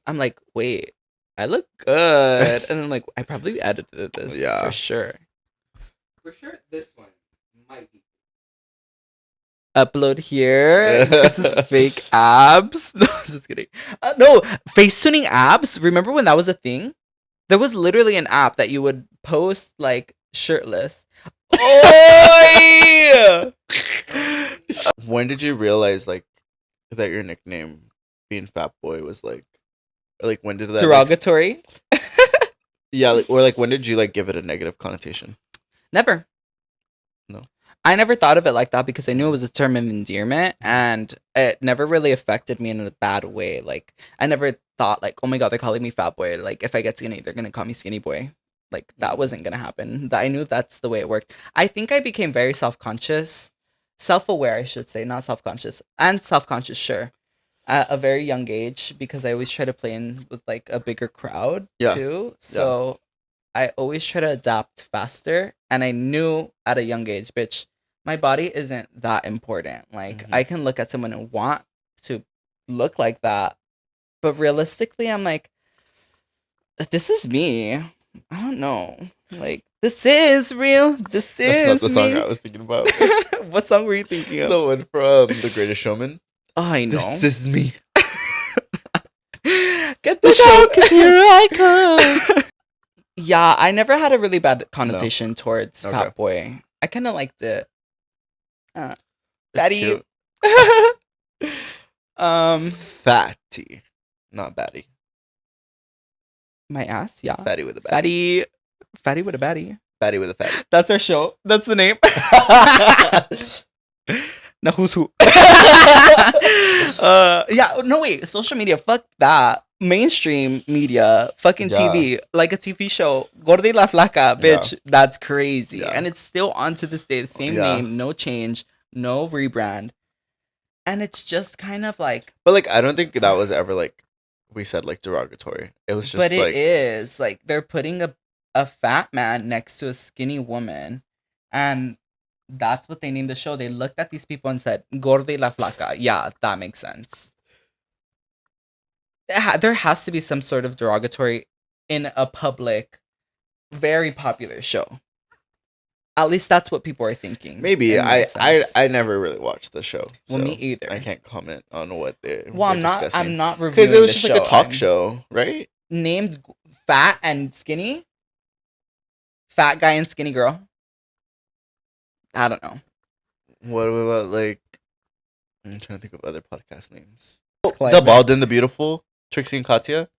I'm like, wait, I look good. And I'm like, I probably edited this Yeah. for sure. For sure, this one might be. Upload here. This is fake abs. No, just kidding. No, face tuning abs. Remember when that was a thing? There was literally an app that you would post like shirtless. Oh! When did you realize like that your nickname being Fat Boy was like, or like when did that Derogatory? yeah, like, or like when did you like give it a negative connotation? Never. No. I never thought of it like that because I knew it was a term of endearment and it never really affected me in a bad way. Like, I never thought, like, oh my God, they're calling me fat boy. Like, if I get skinny, they're going to call me skinny boy. Like, that wasn't going to happen. I knew that's the way it worked. I think I became very self-conscious, self-aware, I should say, not self-conscious, and self-conscious, sure, at a very young age because I always try to play in with, like, a bigger crowd, Yeah. too. So I always try to adapt faster. And I knew at a young age, bitch, my body isn't that important. Like, I can look at someone and want to look like that. But realistically, I'm like, this is me. I don't know. Like, this is real. This That's not is the song me. I was thinking about. What song were you thinking of? The one from The Greatest Showman. Oh, I know. This is me. Get the show, cause here I come. Yeah, I never had a really bad connotation towards Okay. Fat Boy. I kind of liked it. It's Fatty. cute. Fatty. Not batty. My ass, yeah. Fatty with a batty. Fatty with a baddie. Fatty with a fatty. That's our show. That's the name. Now who's who? Yeah, no wait, social media, fuck that. Mainstream media, fucking Yeah. TV, like a TV show, Gorda y la Flaca, bitch, that's crazy. Yeah. And it's still on to this day, the same Yeah. name, no change, no rebrand. And it's just kind of like, But like I don't think that was ever like we said like derogatory. It was just but like it is like they're putting a fat man next to a skinny woman, and that's what they named the show. They looked at these people and said, Gorda y la Flaca. Yeah, that makes sense. There has to be some sort of derogatory in a public, very popular show. At least that's what people are thinking. maybe in my I sense. never really watched the show. Well, So me either. I can't comment on what they Well, were I'm not discussing. reviewing Because it was the just like a show. talk I'm show, right? named Fat and Skinny. Fat guy and skinny girl. I don't know. What about like I'm trying to think of other podcast names. The Climate. Bald and the Beautiful, Trixie and Katya.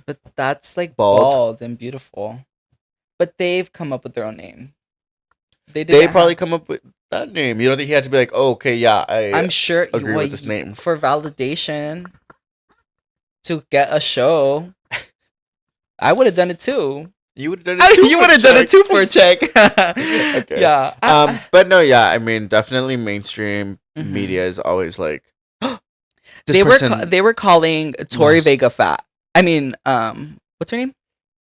But that's like Bald. bald and beautiful. But they've come up with their own name. They didn't probably have- come up with that name. You don't think he had to be like, oh, okay, yeah, I'm sure agree well, with this name. for validation to get a show. I would have done it too. You would have done it too. You would have done it too for a check. Okay. Yeah. But no, yeah, I mean, definitely mainstream Mhm. media is always like, they were calling Tori must- Vega fat. I mean, what's her name?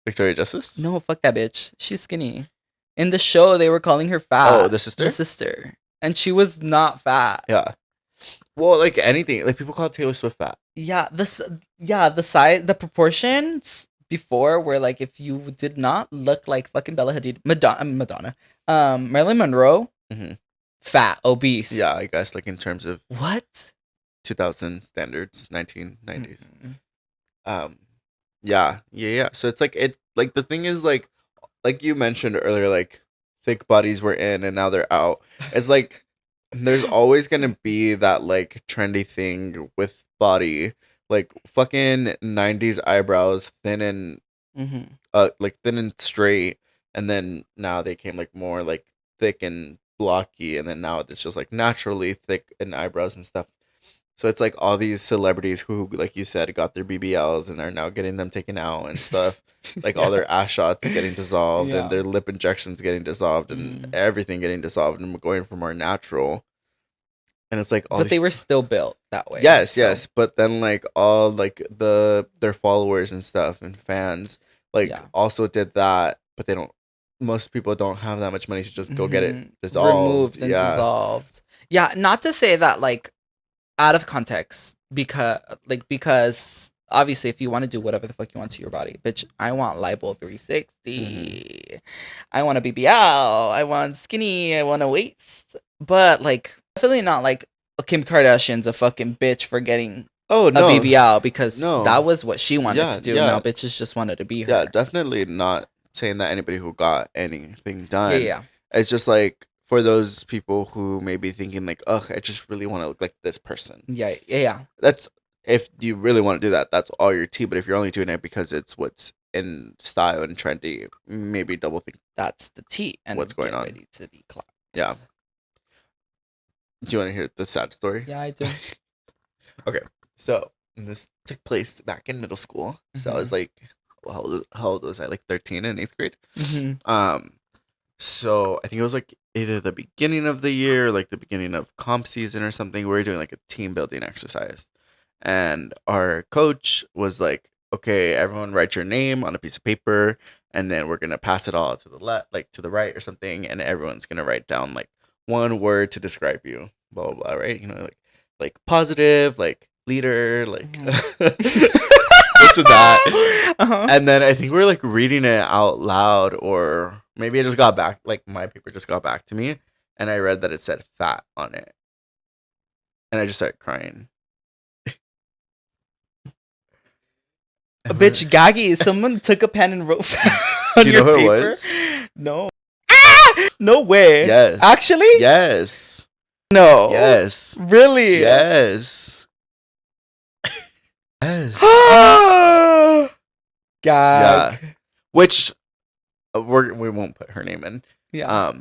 Victoria Justice. No, fuck that bitch. She's skinny. In the show, they were calling her fat. Oh, the sister. The sister, and she was not fat. Yeah. Well, like anything, like people call Taylor Swift fat. Yeah, the size, the proportions before were like if you did not look like fucking Bella Hadid, Madonna, Marilyn Monroe, Mhm. fat, obese. Yeah, I guess like in terms of What? 2000 standards, 1990s. Mm-mm. Yeah. So it's like like the thing is like you mentioned earlier, like thick bodies were in and now they're out. It's like there's always gonna be that like trendy thing with body, like fucking 90s eyebrows, thin and Mm-hmm. like thin and straight, and then now they came like more like thick and blocky, and then now it's just like naturally thick and eyebrows and stuff. So it's like all these celebrities who, like you said, got their BBLs and are now getting them taken out and stuff. Like all their ass shots getting dissolved Yeah. and their lip injections getting dissolved and everything getting dissolved and going for more natural. And it's like all But these... they were still built that way. Yes, so- yes. But then like all like their followers and stuff and fans like Yeah. also did that, but they don't. Most people don't have that much money to just go get it Mhm. dissolved. Removed and dissolved. Yeah, not to say that like out of context because obviously if you want to do whatever the fuck you want to your body, bitch, I want Libel 360. I want a BBL. I want skinny. I want a waist. But like definitely not like Kim Kardashian's a fucking bitch for getting Oh a no, BBL because no. that was what she wanted Yeah, to do. yeah. Now bitches just wanted to be her. Yeah, definitely not saying that anybody who got anything Yeah, done. yeah. It's just like for those people who may be thinking like, ugh, I just really want to look like this person. Yeah, yeah, yeah. That's if you really want to do that, that's all your tea. But if you're only doing it because it's what's in style and trendy, maybe double think. That's the tea. And What's going get on? ready to be clapped. Yeah. Do you want to hear the sad story? Yeah, I do. Okay, so this took place back in middle school. So I was like, well, how old was I? Like 13 in 8th grade. Mm-hmm. So I think it was like either the beginning of the year, like the beginning of comp season or something. We were doing like a team building exercise, and our coach was like, "Okay, everyone write your name on a piece of paper, and then we're gonna pass it all to the left, like to the right or something, and everyone's gonna write down like one word to describe you, blah blah blah, right? You know, like positive, like leader, like this and that." Uh-huh. And then I think we were like reading it out loud, or maybe it just got back, like my paper just got back to me, and I read that it said fat on it, and I just started crying. A bitch gaggy. Someone took a pen and wrote on Do you your know who it paper. was? No. Ah! No way. Yes. Actually? Yes. No. Yes. Really? Yes. Yes. Gag. Yeah. Which we won't put her name in. Yeah.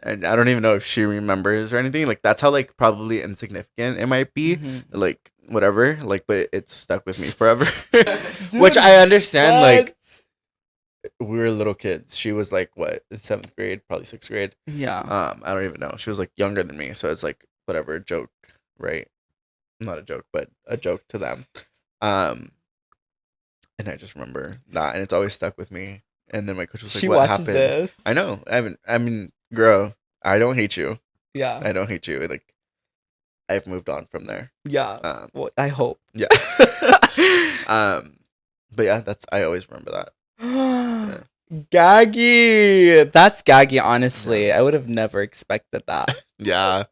And I don't even know if she remembers or anything. Like that's how like probably insignificant it might be. Mhm. Like whatever. Like but it's stuck with me forever. Dude, Which I understand. what? Like we were little kids. She was like what, in 7th grade, probably 6th grade. Yeah. I don't even know. She was like younger than me, so it's like whatever, a joke, right? Not a joke, but a joke to them. And I just remember that, and it's always stuck with me. And then my coach was like, She "What watches happened?" this. I know. I mean, girl, I don't hate you. Yeah. I don't hate you. Like, I've moved on from there. Yeah. Well, I hope. Yeah. But yeah, I always remember that. Gaggy. That's gaggy, honestly. I would have never expected that. Yeah.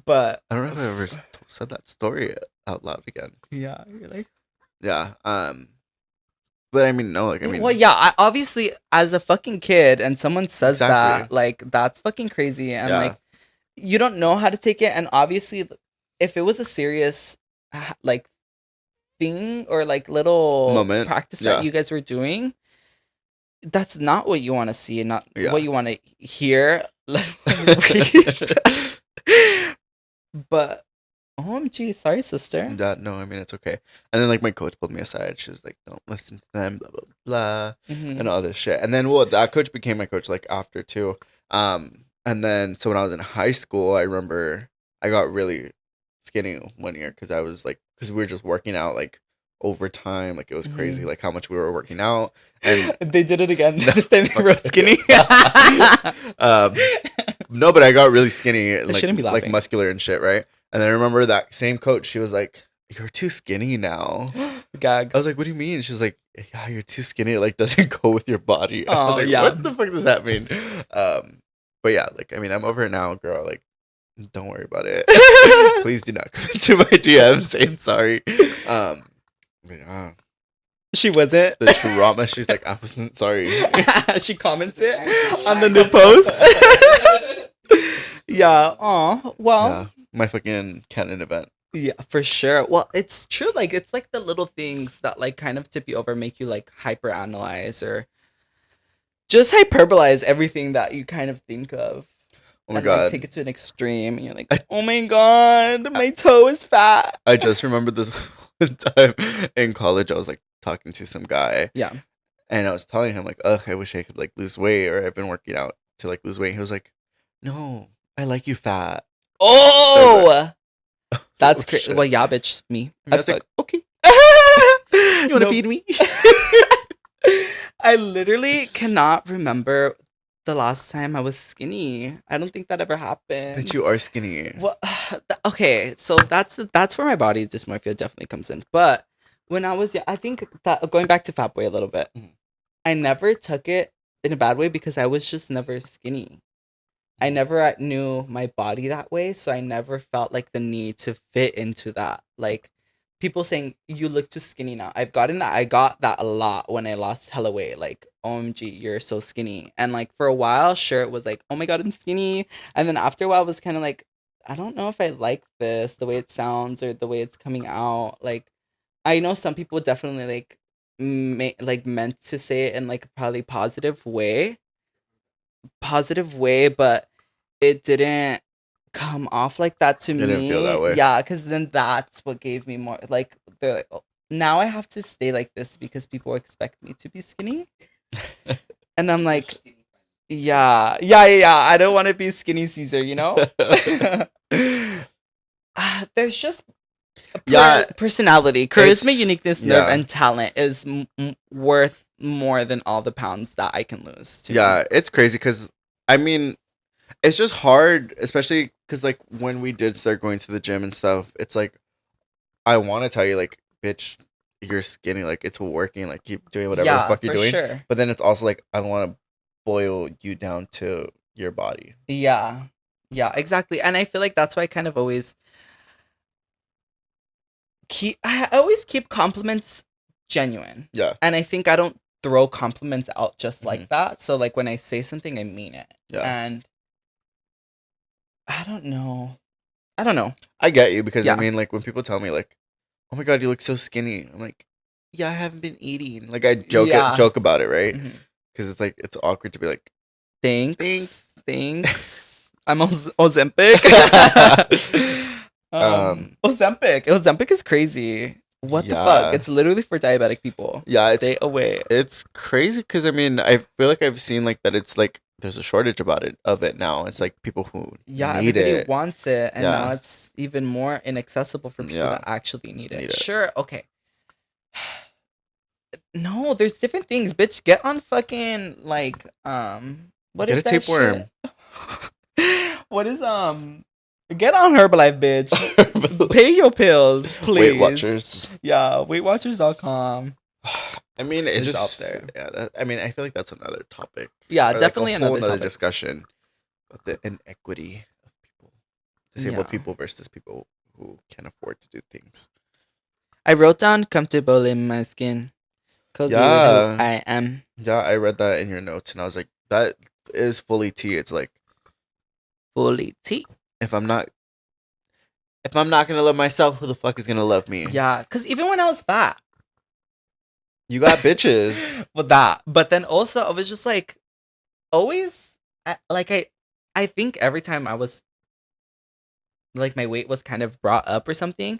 But I don't know if I ever said that story out loud again. yeah, you're like, Yeah. But I mean, no, like I mean, well, yeah, obviously as a fucking kid and someone says Exactly. that, like that's fucking crazy and Yeah. like you don't know how to take it, and obviously if it was a serious like thing or like little Moment, practice yeah. that you guys were doing, that's not what you want to see, not Yeah. what you want to hear. But OMG, sorry sister. No, I mean it's okay. And then like my coach pulled me aside. She was like, "Don't listen to them, blah blah blah," Mhm. and all this shit. And then well, that coach became my coach like after too. And then so when I was in high school, I remember I got really skinny one year because I was like, because we were just working out like overtime, like it was crazy, Mhm. like how much we were working out. And They did it again. This time they wrote skinny. no, but I got really skinny, and shouldn't be like laughing. muscular and shit, right? And then I remember that same coach. She was like, "You're too skinny now." Gag. I was like, "What do you mean?" She was like, "Yeah, you're too skinny. It like doesn't go with your body." I Oh, was like, yeah. "What the fuck does that mean?" But yeah, like I mean, I'm over it now, girl. Like, don't worry about it. Please do not come into my DMs saying sorry. But yeah, She wasn't. the trauma. She's like, I wasn't sorry. She commented on the new post. Yeah. Oh, well. Yeah, my fucking canon event. Yeah, for sure. Well, it's true. Like, it's like the little things that like kind of tip you over, make you like hyper analyze or just hyperbolize everything that you kind of think of. Oh my And, god. like, take it to an extreme, and you're like, oh my god, my toe is fat. I just remembered this one time in college. I was like talking to some guy, Yeah. and I was telling him like, "Ugh, I wish I could like lose weight, or I've been working out to like lose weight." He was like, "No, I like you fat." Oh, that's Oh, crazy. shit. Well, yeah, bitch, me. And I As was like, fuck. "Okay, You want to No. feed me?" I literally cannot remember the last time I was skinny. I don't think that ever happened. But you are skinny. Well, okay, so that's where my body dysmorphia definitely comes in. But when I was, I think that going back to fat boy a little bit, Mhm. I never took it in a bad way because I was just never skinny. I never knew my body that way, so I never felt like the need to fit into that. Like people saying you look too skinny now. I've gotten that. I got that a lot when I lost hella weight. Like, OMG, you're so skinny. And like for a while, sure, it was like, oh my god, I'm skinny. And then after a while, it was kind of like, I don't know if I like this, the way it sounds or the way it's coming out. Like, I know some people definitely like meant to say it in like a probably positive way, but it didn't come off like that to You didn't feel that me. way. Yeah, because then that's what gave me more like the now I have to stay like this because people expect me to be skinny, and I'm like, yeah. I don't want to be skinny Caesar, you know. There's just Yeah. personality, charisma, It's- uniqueness, nerve, yeah. and talent is worth more than all the pounds that I can lose. To Yeah, me. it's crazy because I mean, it's just hard, especially because like when we did start going to the gym and stuff. It's like I want to tell you, like, bitch, you're skinny, like it's working, like keep doing whatever the Yeah, fuck you're for doing. sure. But then it's also like I don't want to boil you down to your body. Yeah. Yeah, exactly. And I feel like that's why I kind of always keep compliments genuine. Yeah, And I think I don't throw compliments out just Mhm. like that. So like when I say something, I mean it. yeah. And I don't know. I don't know. I get you because I Yeah. mean, like when people tell me like, "Oh my god, you look so skinny," I'm like, "Yeah, I haven't been eating." Like I Yeah. joke about it, right? Mhm. Because it's like it's awkward to be like, Thanks. I'm Ozempic. Ozempic is crazy. What the fuck? Yeah. It's literally for diabetic people. yeah, Stay away. it's crazy because I mean I feel like I've seen like that it's like there's a shortage of it now. It's like people who Yeah, need everybody it. wants it, and Yeah. now it's even more inaccessible for people Yeah. that actually need it. Need it. Sure, okay. No, there's different things, bitch. Get on fucking like what Get is a that tapeworm. shit? What is get on Herbalife, bitch. Pay your pills, please. Weight Watchers. Yeah, weightwatchers.com. I mean, it It's just out there. yeah. I mean, I feel like that's another topic. Yeah, Or, like, definitely a whole another topic. discussion about the inequity of people, disabled Yeah. people versus people who can afford to do things. I wrote down comfortable in my skin. Cozy with Yeah. who I am. Yeah, I read that in your notes, and I was like, that is fully tea. It's like Fully tea. if I'm not gonna love myself, who the fuck is gonna love me? Yeah, because even when I was fat, You got bitches. but then also I was just like, always, I think every time I was, like, my weight was kind of brought up or something,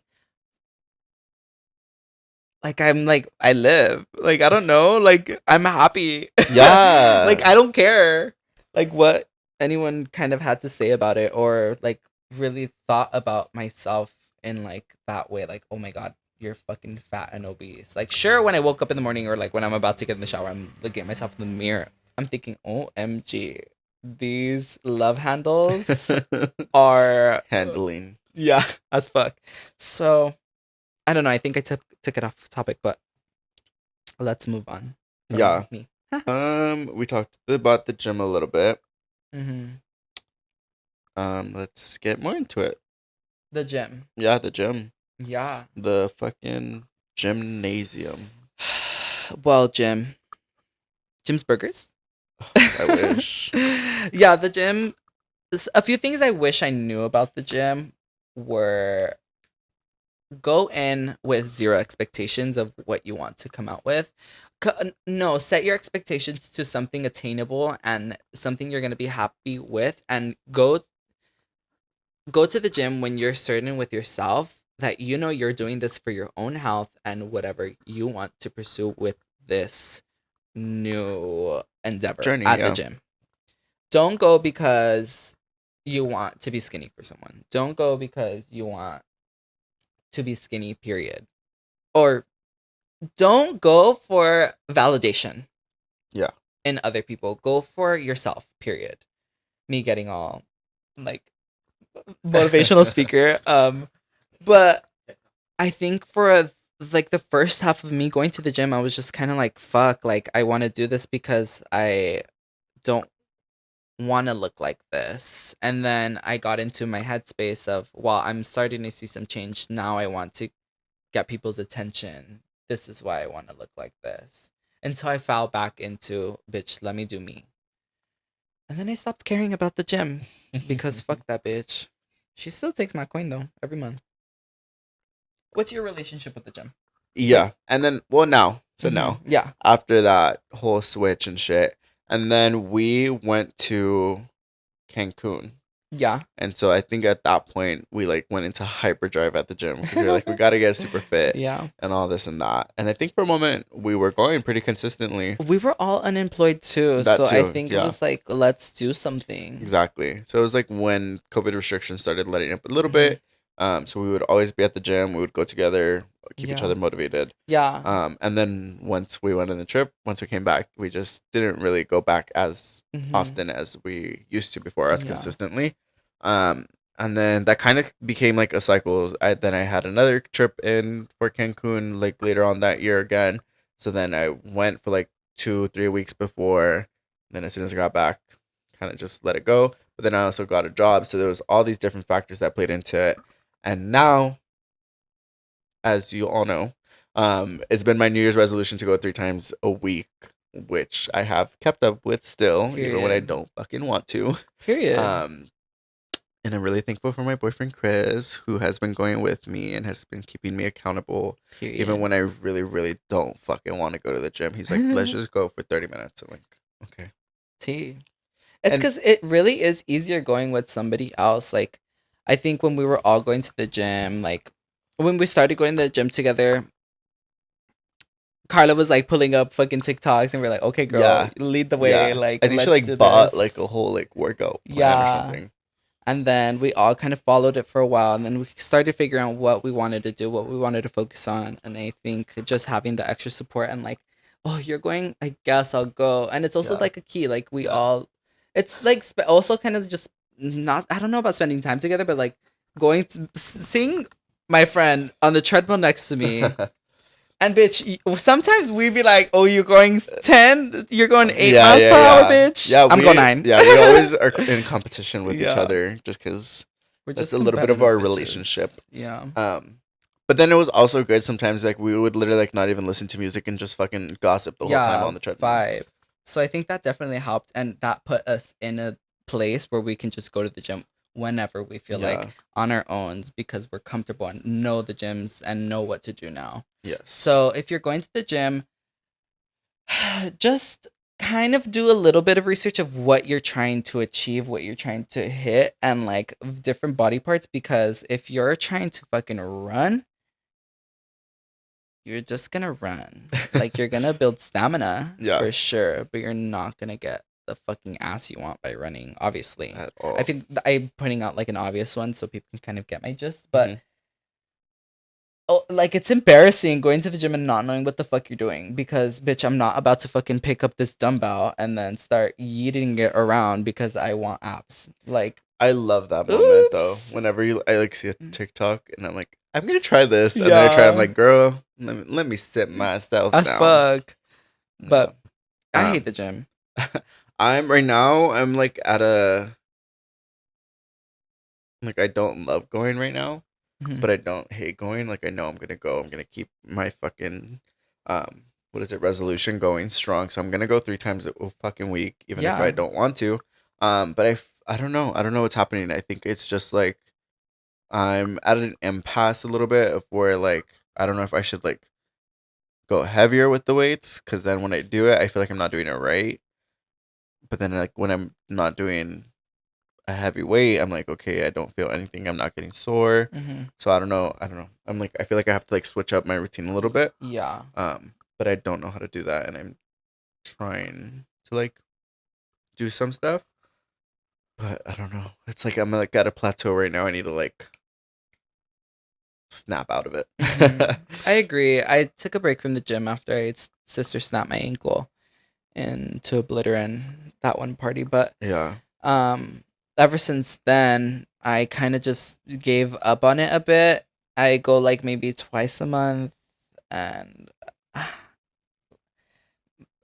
like, I'm like, I live. Like, I don't know. Like, I'm happy. Yeah. Like, I don't care. Like, what anyone kind of had to say about it or, like, really thought about myself in, like, that way. Like, oh my God, you're fucking fat and obese. Like, sure, when I woke up in the morning or, like, when I'm about to get in the shower, I'm looking at myself in the mirror. I'm thinking, OMG, these love handles are handling. yeah, as fuck. So I don't know. I think I took it off topic, but let's move on. from Yeah. Me. We talked about the gym a little bit. Mm-hmm. Let's get more into it. The gym. Yeah, the gym. Yeah. The fucking gymnasium. Well, Jim's Burgers. I wish. Yeah, the gym. A few things I wish I knew about the gym were go in with zero expectations of what you want to come out with. No, set your expectations to something attainable and something you're going to be happy with, and go to the gym when you're certain with yourself that you know you're doing this for your own health and whatever you want to pursue with this new endeavor Journey, at yeah. the gym. Don't go because you want to be skinny for someone. Don't go because you want to be skinny, period. Or don't go for validation. Yeah. In other people. Go for yourself, period. Me getting all like motivational speaker. But I think for like the first half of me going to the gym, I was just kind of like, fuck, like I want to do this because I don't want to look like this. And then I got into my headspace of, well, I'm starting to see some change now. I want to get people's attention. This is why I want to look like this. And so I fell back into, bitch, let me do me. And then I stopped caring about the gym because fuck that bitch. She still takes my coin though every month. What's your relationship with the gym? Yeah. And then, well, now. So Mhm. now, Yeah. after that whole switch and shit. And then we went to Cancun. Yeah. And so I think at that point, we like went into hyperdrive at the gym because we were like, we got to get super fit Yeah. and all this and that. And I think for a moment, we were going pretty consistently. We were all unemployed too. That so I too, think yeah. it was like, let's do something. Exactly. So it was like when COVID restrictions started letting up a little Mhm. bit. So we would always be at the gym. We would go together, keep each Yeah. other motivated. Yeah. And then once we went on the trip, once we came back, we just didn't really go back as Mhm. often as we used to before, as Yeah. consistently. And then that kind of became like a cycle. Then I had another trip in for Cancun like later on that year again. So then I went for like 2-3 weeks before. Then as soon as I got back, kind of just let it go. But then I also got a job, so there was all these different factors that played into it. And now, as you all know, it's been my New Year's resolution to go 3 times a week, which I have kept up with still, even when I Period. don't fucking want to. Period. And I'm really thankful for my boyfriend Chris, who has been going with me and has been keeping me accountable, Period. even when I really, really don't fucking want to go to the gym. He's like, let's just go for 30 minutes. I'm like, okay. T. It's And because it really is easier going with somebody else. Like, I think when we were all going to the gym, like when we started going to the gym together, Carla was like pulling up fucking TikToks, and we're like, "Okay, girl, Yeah. lead the way." Like, I think she let's do like bought this. like a whole like workout plan or Yeah. something. And then we all kind of followed it for a while, and then we started figuring out what we wanted to do, what we wanted to focus on. And I think just having the extra support and like, oh, you're going, I guess I'll go. And it's also Yeah. like a key, like we Yeah. all, it's like also kind of just not, I don't know about spending time together, but like going to seeing my friend on the treadmill next to me. And bitch, sometimes we be like, "Oh, you're going 10, you're going 8 miles per hour, bitch." Yeah, I'm going 9. Yeah, we always are in competition with each Yeah. other just because We're that's just a little bit of our competitive bitches. relationship. Yeah. But then it was also good sometimes. Like we would literally like not even listen to music and just fucking gossip the whole time on the treadmill. Vibe. So I think that definitely helped, and that put us in a place where we can just go to the gym whenever we feel Yeah. like on our own because we're comfortable and know the gyms and know what to do now. Yes. So if you're going to the gym, just kind of do a little bit of research of what you're trying to achieve, what you're trying to hit, and like different body parts. Because if you're trying to fucking run, you're just gonna run. Like you're gonna build stamina Yeah. for sure, but you're not gonna get the fucking ass you want by running, obviously. At all. I think I'm putting out like an obvious one so people can kind of get my gist, but Mhm. oh, like it's embarrassing going to the gym and not knowing what the fuck you're doing because bitch, I'm not about to fucking pick up this dumbbell and then start yeeting it around because I want abs. Like I love that moment though. oops. Whenever I like see a TikTok and I'm like, I'm gonna try this, and then I try. I'm Yeah. like, girl, let me sit myself As down. fuck. But I Um, hate the gym. I'm right now. I'm like at a like I don't love going right now, Mhm. but I don't hate going. Like I know I'm gonna go. I'm gonna keep my fucking what is it, resolution going strong. So I'm gonna go 3 times a fucking week, even if I Yeah. don't want to. But I don't know. I don't know what's happening. I think it's just like I'm at an impasse a little bit of where like I don't know if I should like go heavier with the weights because then when I do it, I feel like I'm not doing it right. But then like when I'm not doing a heavy weight, I'm like, okay, I don't feel anything. I'm not getting sore. Mm-hmm. So I don't know. I'm like, I feel like I have to like switch up my routine a little bit. Yeah. But I don't know how to do that, and I'm trying to like do some stuff, but I don't know. It's like I'm like at a plateau right now. I need to like snap out of it. Mhm. I agree. I took a break from the gym after sister snapped my ankle into obliterating that one party, but Yeah. ever since then I kind of just gave up on it a bit. I go like maybe twice a month, and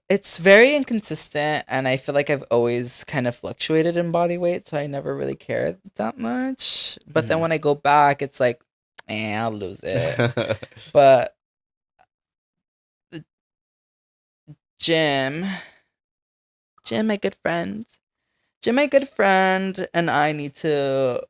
it's very inconsistent, and I feel like I've always kind of fluctuated in body weight, so I never really cared that much. But then Mhm. when I go back, it's like I'll lose it. But the Jim, my good friend, and I need to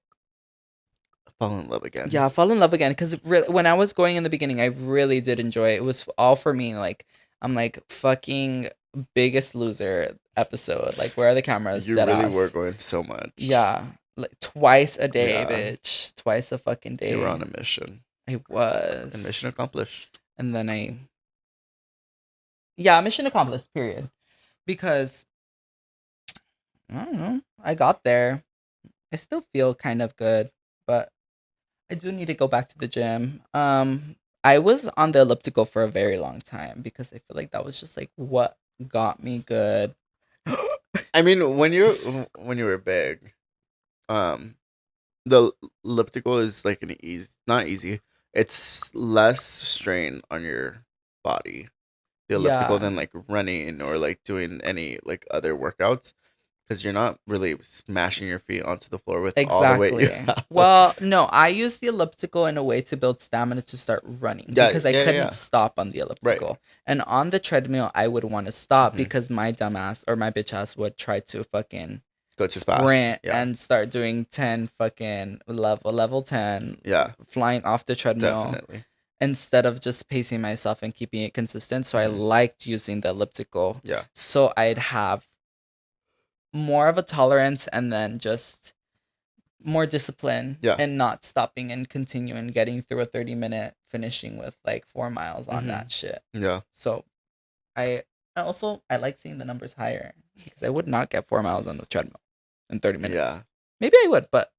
Fall in love again. fall in love again. Because when I was going in the beginning, I really did enjoy it. It was all for me. Like I'm like fucking Biggest Loser episode. Like where are the cameras? You Dead really ass. were going so much. Yeah, like twice a day, Yeah. bitch. Twice a fucking day. You were on a mission. I was. And mission accomplished. And then mission accomplished. Period. Because I don't know. I got there. I still feel kind of good, but I do need to go back to the gym. I was on the elliptical for a very long time because I feel like that was just like what got me good. I mean, when you were big, the elliptical is like an easy, not easy. It's less strain on your body. The elliptical Yeah. than like running or like doing any like other workouts because you're not really smashing your feet onto the floor with all the weight you Exactly. have. Well, no, I used the elliptical in a way to build stamina to start running Yeah, because I yeah, couldn't yeah. stop on the elliptical. And on the treadmill, I would want to stop Mhm. because my dumbass or my bitch ass would try to fucking Go too sprint fast. Yeah. and start doing 10 fucking level 10, Yeah, flying off the treadmill definitely. instead of just pacing myself and keeping it consistent. So I Mhm. liked using the elliptical. Yeah. So I'd have more of a tolerance and then just more discipline Yeah. and not stopping and continuing getting through a 30-minute finishing with like 4 miles on Mhm. that shit. Yeah. So I like seeing the numbers higher because I would not get 4 miles on the treadmill in 30 minutes. Yeah. Maybe I would, but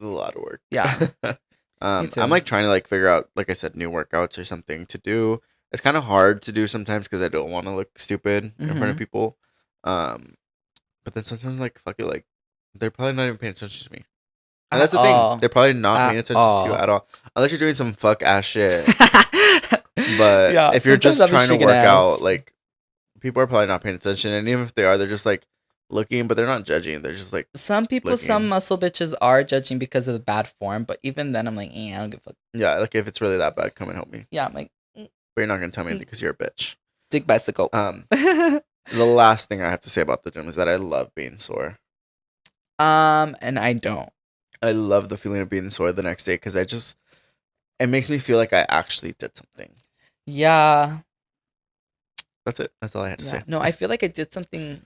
A lot of work. Yeah. Me too. I'm like trying to like figure out, like I said, new workouts or something to do. It's kind of hard to do sometimes because I don't want to look stupid in front of Mhm. people. But then sometimes like fuck it, like they're probably not even paying attention to me. And that's the thing. They're probably not paying attention to you at all, unless you're doing some fuck ass shit. But Yeah, if you're sometimes just I'll be trying to shaking work ass. out, like people are probably not paying attention, and even if they are, they're just like looking, but they're not judging. They're just like, Some people, looking. some muscle bitches are judging because of the bad form, but even then, I'm like, I don't give a fuck. yeah, like if it's really that bad, come and help me. Yeah, I'm like, But you're not gonna tell me because you're a bitch. dick bicycle. The last thing I have to say about the gym is that I love being sore. And I don't. I love the feeling of being sore the next day because it makes me feel like I actually did something. Yeah. That's it. That's all I had to say. No, I feel like I did something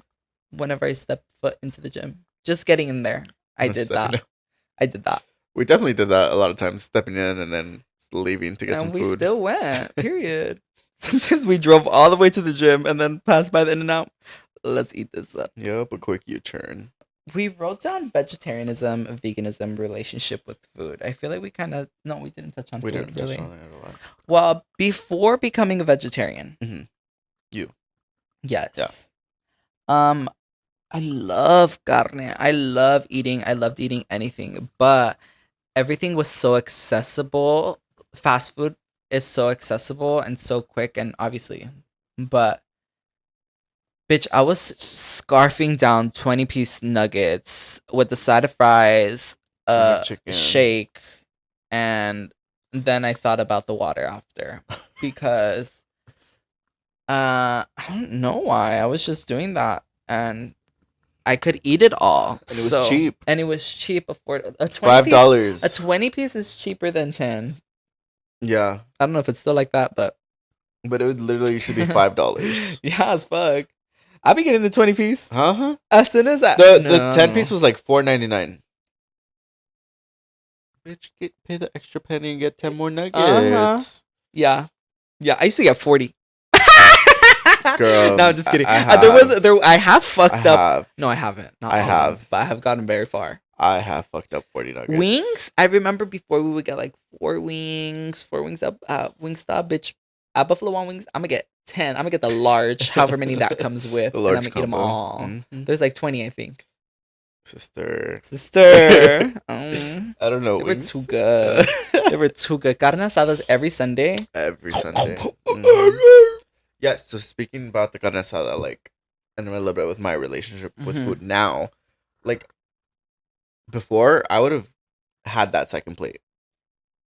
whenever I stepped foot into the gym. Just getting in there. I did that. I did that. We definitely did that a lot of times, stepping in and then leaving to get some And we food. still went. Period. Sometimes we drove all the way to the gym and then passed by the In-N-Out. Let's eat this up. Yep, a quick U-turn. We wrote down vegetarianism, veganism, relationship with food. I feel like we didn't touch on We food didn't really. touch on it a lot. Well, before becoming a vegetarian. Mhm. You. Yes. Yeah. I love carne. I loved eating anything, but everything was so accessible. Fast food is so accessible and so quick and obviously, but bitch, I was scarfing down 20-piece nuggets with the side of fries, Some chicken. shake, and then I thought about the water after because I don't know why. I was just doing that and I could eat it all. And it was cheap. And it was cheap. Affordable. $5. A 20 piece is cheaper than 10. Yeah. I don't know if it's still like that, but it would literally used to be $5. Yeah, as fuck. I'll be getting the 20 piece. Uh-huh. As soon as The 10 piece was like $4.99. Bitch, pay the extra penny and get 10 more nuggets. Uh-huh. Yeah. I used to get 40. Girl, no, I'm just kidding. I have fucked up. No, I haven't. Not I all of them, have. but I have gotten very far. I have fucked up 40 nuggets. Wings? I remember before we would get like 4 wings up Wingstop, bitch. At Buffalo Wild Wings, I'm gonna get 10. I'm gonna get the large, however many that comes with. The large and I'm gonna eat them combo. all. Mhm. There's like 20, I think. Sister. I I don't know. They were wings. too good. They were too good. Carne asadas every Sunday. Every Sunday. Mhm. Yeah, so speaking about the carne asada, like, and a little bit with my relationship with Mhm. food now, like, before, I would have had that second plate.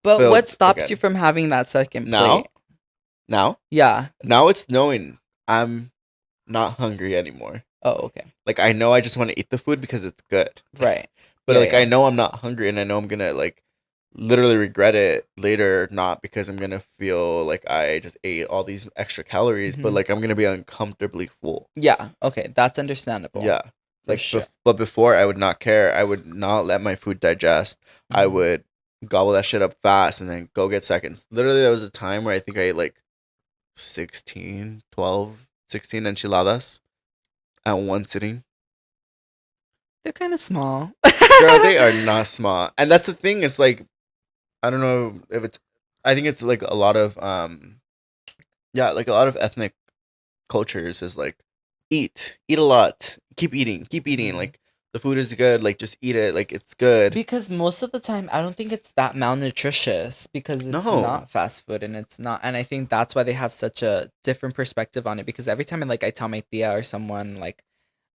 But filled what stops again. you from having that second Now? plate? Now? Yeah. Now it's knowing I'm not hungry anymore. Oh, okay. Like, I know I just want to eat the food because it's good. Right. But, Yeah, like, yeah. I know I'm not hungry, and I know I'm gonna, like, literally regret it later, not because I'm gonna feel like I just ate all these extra calories, but, Mhm. like, I'm gonna be uncomfortably full. Yeah. Okay, that's understandable. Yeah. For Like, sure. but before, I would not care. I would not let my food digest. I Mhm. would gobble that shit up fast and then go get seconds. Literally, there was a time where I think I ate, like, 16, 12, 16 enchiladas at one sitting. They're kind of small. Girl, they are not small. And that's the thing. It's like, I don't know if it's, I think it's like a lot of, yeah, like a lot of ethnic cultures is like, eat a lot, keep eating. Mhm. Like, the food is good. Like, just eat it. Like, it's good. Because most of the time, I don't think it's that malnutritious because it's No. not fast food and it's not. And I think that's why they have such a different perspective on it. Because every time I tell my tia or someone like,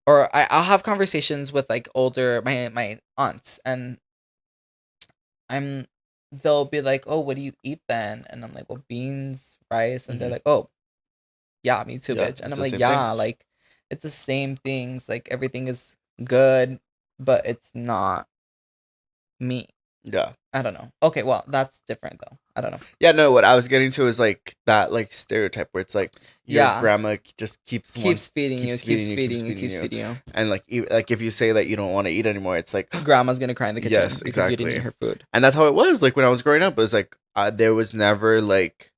or I'll have conversations with like older my aunts and I'm they'll be like, "Oh, what do you eat then?" And I'm like, "Well, beans, rice." And they're Mhm. like, "Oh, yeah, me too, Yeah, bitch." And it's I'm the like, same "Yeah, things. like it's the same things. Like everything is good, but it's not me." Yeah. I don't know. Okay, well, that's different though. I don't know. Yeah, no, what I was getting to is like that like stereotype where it's like your Yeah. grandma just Keeps feeding you, keeps keeps feeding you, keeps feeding you, feeding keeps you. feeding you. And like like if you say that you don't want to eat anymore, it's like Grandma's gonna cry in the kitchen yes, because you didn't eat exactly. her food. And that's how it was like when I was growing up. It was like there was never like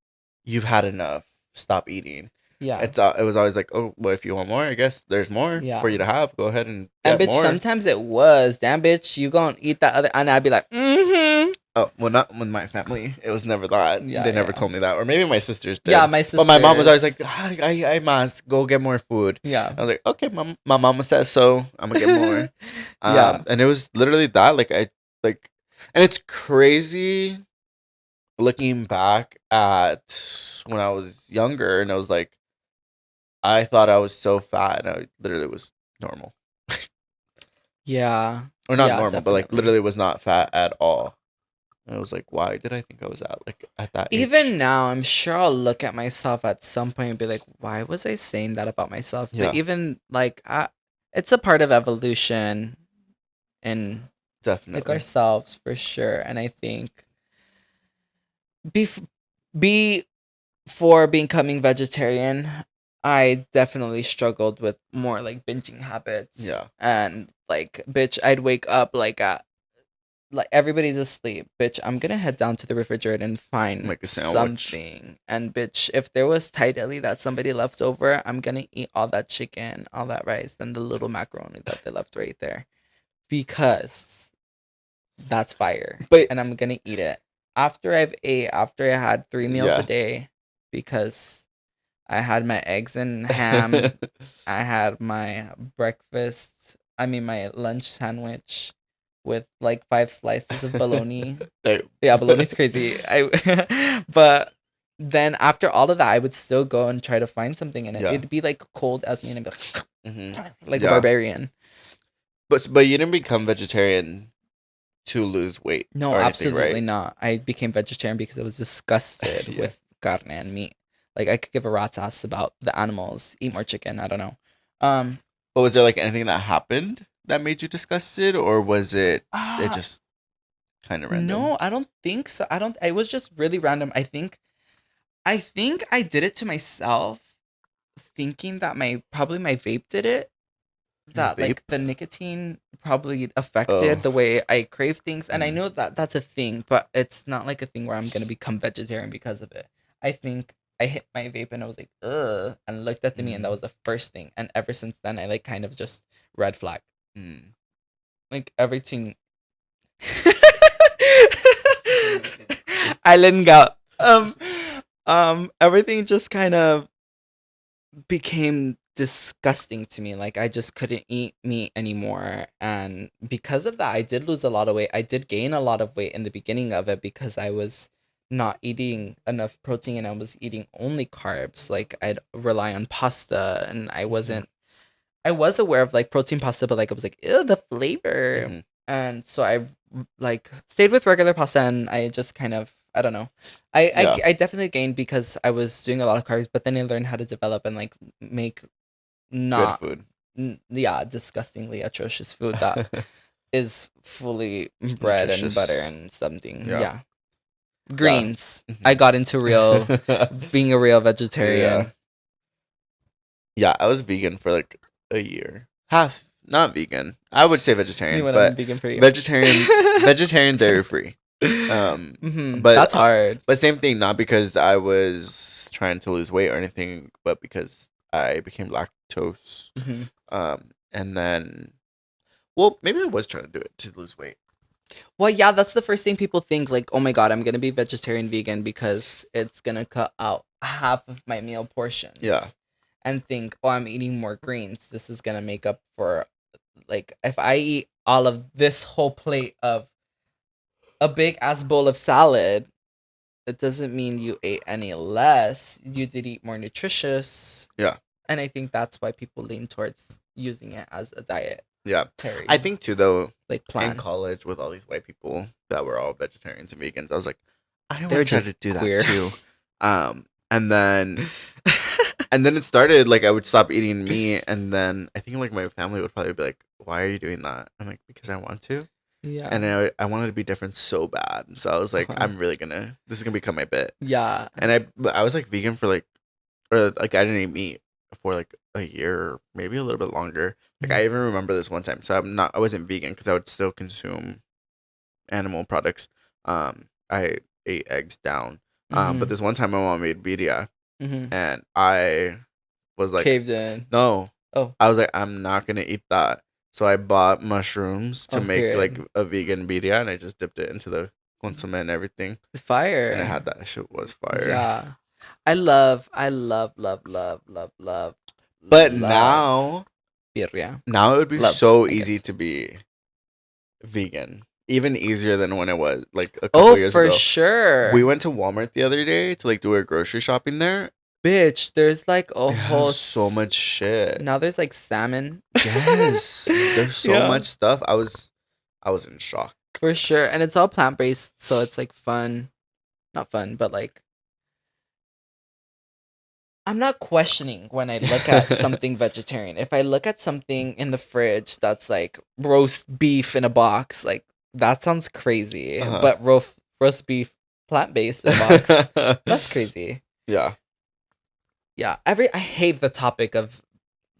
you've had enough, stop eating. Yeah. It was always like, oh, well, if you want more, I guess there's more for Yeah. you to have. Go ahead and And get bitch, more. sometimes it was, damn bitch, you gonna eat that other and I'd be like, mm-hmm. Oh, well, not with my family. It was never that. Yeah, They never yeah. told me that, or maybe my sisters did. Yeah, my But my mom was always sisters. like, I must go get more food. Yeah. I was like, okay, mom, my mama says so. I'm gonna get more. Yeah. And it was literally that. Like I like, and it's crazy looking back at when I was younger, and I was like, I thought I was so fat, and I literally was normal, Yeah. or not Yeah, normal, but like definitely. literally was not fat at all. And I was like, why did I think I was at that age? Even now, I'm sure I'll look at myself at some point and be like, why was I saying that about myself? Yeah. But even like it's a part of evolution and like Definitely. ourselves for sure. And I think bef- before becoming vegetarian, I definitely struggled with more like binging habits. Yeah. And like, bitch, I'd wake up like everybody's asleep, bitch. I'm gonna head down to the refrigerator and find Make a sandwich. something. And bitch, if there was Thai deli that somebody left over, I'm gonna eat all that chicken, all that rice, and the little macaroni that they left right there, because that's fire. But And I'm gonna eat it after I had 3 meals a yeah. day, because I had my eggs and ham. I had my breakfast. I mean, my lunch sandwich with like 5 slices of bologna. Yeah, bologna's crazy. But then after all of that, I would still go and try to find something in it. Yeah. It'd be like cold as me and I'd be Mhm. like a Yeah. barbarian. But you didn't become vegetarian to lose weight No, or anything, absolutely right? not. I became vegetarian because I was disgusted Yeah. with carne and meat. Like I could give a rat's ass about the animals. Eat more chicken. I don't know. Um, But was there like anything that happened that made you disgusted, or was it ah, just kind of random? no, I don't think so. I don't. It was just really random. I think I did it to myself, thinking that probably my vape did it. Your That vape? like the nicotine probably affected Oh. the way I crave things, and I Mm. know that that's a thing, but it's not like a thing where I'm gonna become vegetarian because of it. I think I hit my vape and I was like, ugh, and looked at me, and that Mm. was the first thing. And ever since then, I like kind of just red flag, Mm. like everything. I let go. Everything just kind of became disgusting to me. Like I just couldn't eat meat anymore. And because of that, I did lose a lot of weight. I did gain a lot of weight in the beginning of it because I was not eating enough protein and I was eating only carbs. Like I'd rely on pasta and I Mhm. wasn't I was aware of like protein pasta, but like I was like, ew, the flavor. Mhm. and so I like stayed with regular pasta, and I just kind of, I don't know. Yeah. I definitely gained because I was doing a lot of carbs, but then I learned how to develop and like make Good not food. yeah, disgustingly atrocious food that is fully bread and butter Nutritious. and something. Yeah. Yeah. Greens. Mhm. I got into being a real vegetarian. Yeah. Yeah, I was vegan for like a year. Half, not vegan. I would say vegetarian, You went on but vegan for you. vegetarian dairy free. But That's hard. But same thing, not because I was trying to lose weight or anything, but because I became lactose. Mhm. And then, well, maybe I was trying to do it to lose weight. Well, yeah, that's the first thing people think. Like, oh my god, I'm gonna be vegetarian vegan because it's gonna cut out half of my meal portions. Yeah. And think, oh, I'm eating more greens. This is gonna make up for, like, if I eat all of this whole plate of a big ass bowl of salad, it doesn't mean you ate any less. You did eat more nutritious. Yeah. And I think that's why people lean towards using it as a diet. Yeah. Terry. I think too, though, like in plan. college with all these white people that were all vegetarians and vegans, I was like, I They're want to try just to do queer. that too. And then and then it started like I would stop eating meat, and then I think like my family would probably be like, "Why are you doing that?" I'm like, "Because I want to." Yeah. And I wanted to be different so bad, so I was like, Uh-huh. "I'm really this is gonna become my bit." Yeah. And I was like vegan for like, or like I didn't eat meat for like a year, maybe a little bit longer. Like I even remember this one time. So I wasn't vegan because I would still consume animal products. I ate eggs down. But this one time my mom made birria, and I was like, caved in. no. Oh. I was like, I'm not gonna eat that. So I bought mushrooms to Oh, make period. like a vegan birria, and I just dipped it into the consomme and everything, Fire. and I had that. Shit was fire. Yeah. I love, love, love. But now birria. it would be Loved, so I easy guess. to be vegan. Even easier than when it was like a couple years ago. Oh, for sure. We went to Walmart the other day to like do our grocery shopping there. Bitch, there's like a They whole have so much shit. Now there's like salmon. Yes. There's so Yeah. much stuff. I was in shock. For sure. And it's all plant based, so it's like fun. Not fun, but like I'm not questioning when I look at something vegetarian. If I look at something in the fridge that's like roast beef in a box, like that sounds crazy. Uh-huh. But roast beef plant based in a box, that's crazy. Yeah. Yeah. I hate the topic of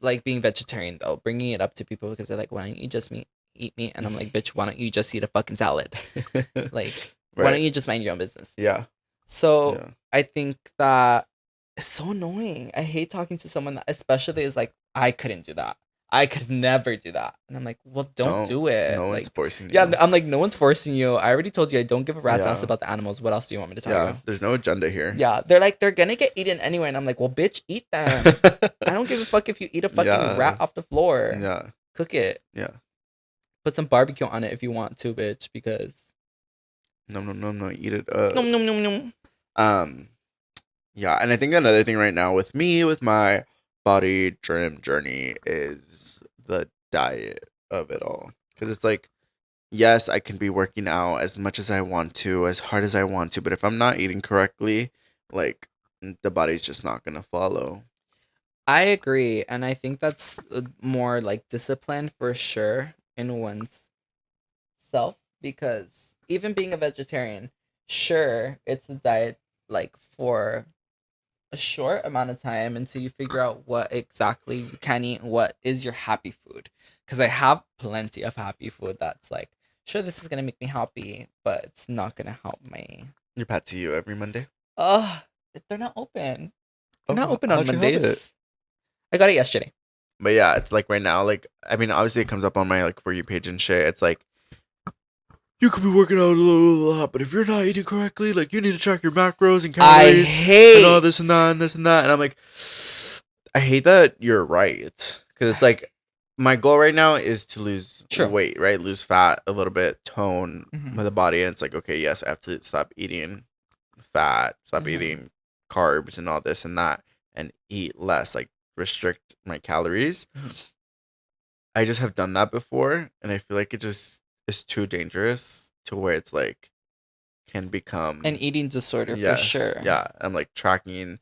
like being vegetarian though, bringing it up to people because they're like, why don't you just eat meat? And I'm like, bitch, why don't you just eat a fucking salad? Like, why don't you just mind your own business? Yeah. So Yeah. I think that it's so annoying. I hate talking to someone that especially is like, I couldn't do that. I could never do that. And I'm like, well, don't do it. No like, one's forcing you. yeah, I'm like, no one's forcing you. I already told you I don't give a rat's ass Yeah. about the animals. What else do you want me to tell you? There's no agenda here. Yeah, they're like, they're gonna get eaten anyway. And I'm like, well, bitch, eat them. I don't give a fuck if you eat a fucking Yeah. rat off the floor. Yeah. Cook it. Yeah. Put some barbecue on it if you want to, bitch, because No, eat it up. nom nom nom nom. Yeah, and I think another thing right now with me, with my body trim journey, is the diet of it all. Because it's like, yes, I can be working out as much as I want to, as hard as I want to, but if I'm not eating correctly, like, the body's just not going to follow. I agree, and I think that's more like discipline for sure in one's self, because even being a vegetarian, sure, it's a diet like for a short amount of time until you figure out what exactly you can eat and what is your happy food. Because I have plenty of happy food that's like, sure, this is gonna make me happy, but it's not gonna help me. Your pat to you every Monday? They're not open. They're not Oh, open on how'd you have Mondays. it? I got it yesterday. But yeah, it's like right now, like, I mean, obviously it comes up on my like For You page and shit. It's like, you could be working out a lot, but if you're not eating correctly, like, you need to track your macros and I calories hate and all this and that and this and that. And I'm like, I hate that you're right. Because it's like, my goal right now is to lose True. weight, right? Lose fat a little bit, tone Mhm. with the body. And it's like, okay, yes, I have to stop eating fat, stop Mhm. eating carbs and all this and that, and eat less, like, restrict my calories. Mhm. I just have done that before, and I feel like it just is too dangerous to where it's like can become An eating disorder for yes, sure. yeah. I'm like tracking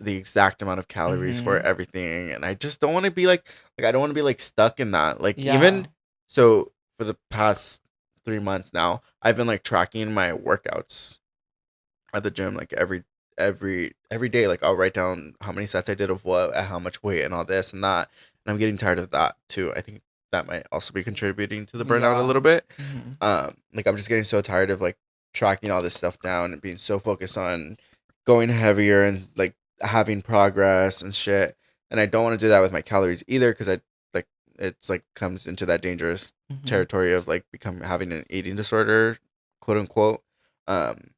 the exact amount of calories for Mhm. everything, and I just don't want to be like I don't want to be like stuck in that. Like Yeah. even so, for the past 3 months now, I've been like tracking my workouts at the gym like every day. Like I'll write down how many sets I did of what, at how much weight, and all this and that. And I'm getting tired of that too. I think that might also be contributing to the burnout a Yeah. little bit. Mhm. Like I'm just getting so tired of like tracking all this stuff down and being so focused on going heavier and like having progress and shit. And I don't want to do that with my calories either because I like it's like comes into that dangerous Mhm. territory of like become having an eating disorder, quote unquote. Um,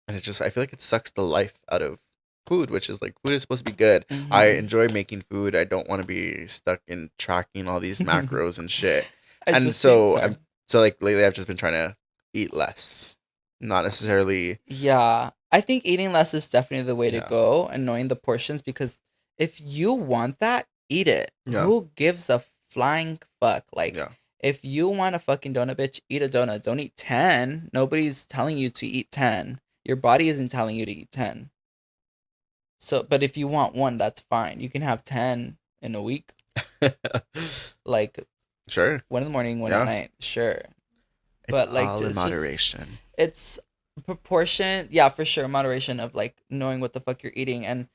and it just I feel like it sucks the life out of food, which is like food is supposed to be good. I Mhm. enjoy making food. I don't want to be stuck in tracking all these macros and shit. I And just think so sorry. so like lately I've just been trying to eat less. Not necessarily Yeah, I think eating less is definitely the way to yeah. go, and knowing the portions, because if you want that, eat it. Yeah. Who gives a flying fuck? Like, Yeah. if you want a fucking donut, bitch, eat a donut. Don't eat 10. Nobody's telling you to eat 10. Your body isn't telling you to eat 10. So, but if you want one, that's fine. You can have 10 in a week, like Sure. one in the morning, one at Yeah. night, sure. It's But like, all in it's just moderation. it's proportion, yeah, for sure, moderation of like knowing what the fuck you're eating. And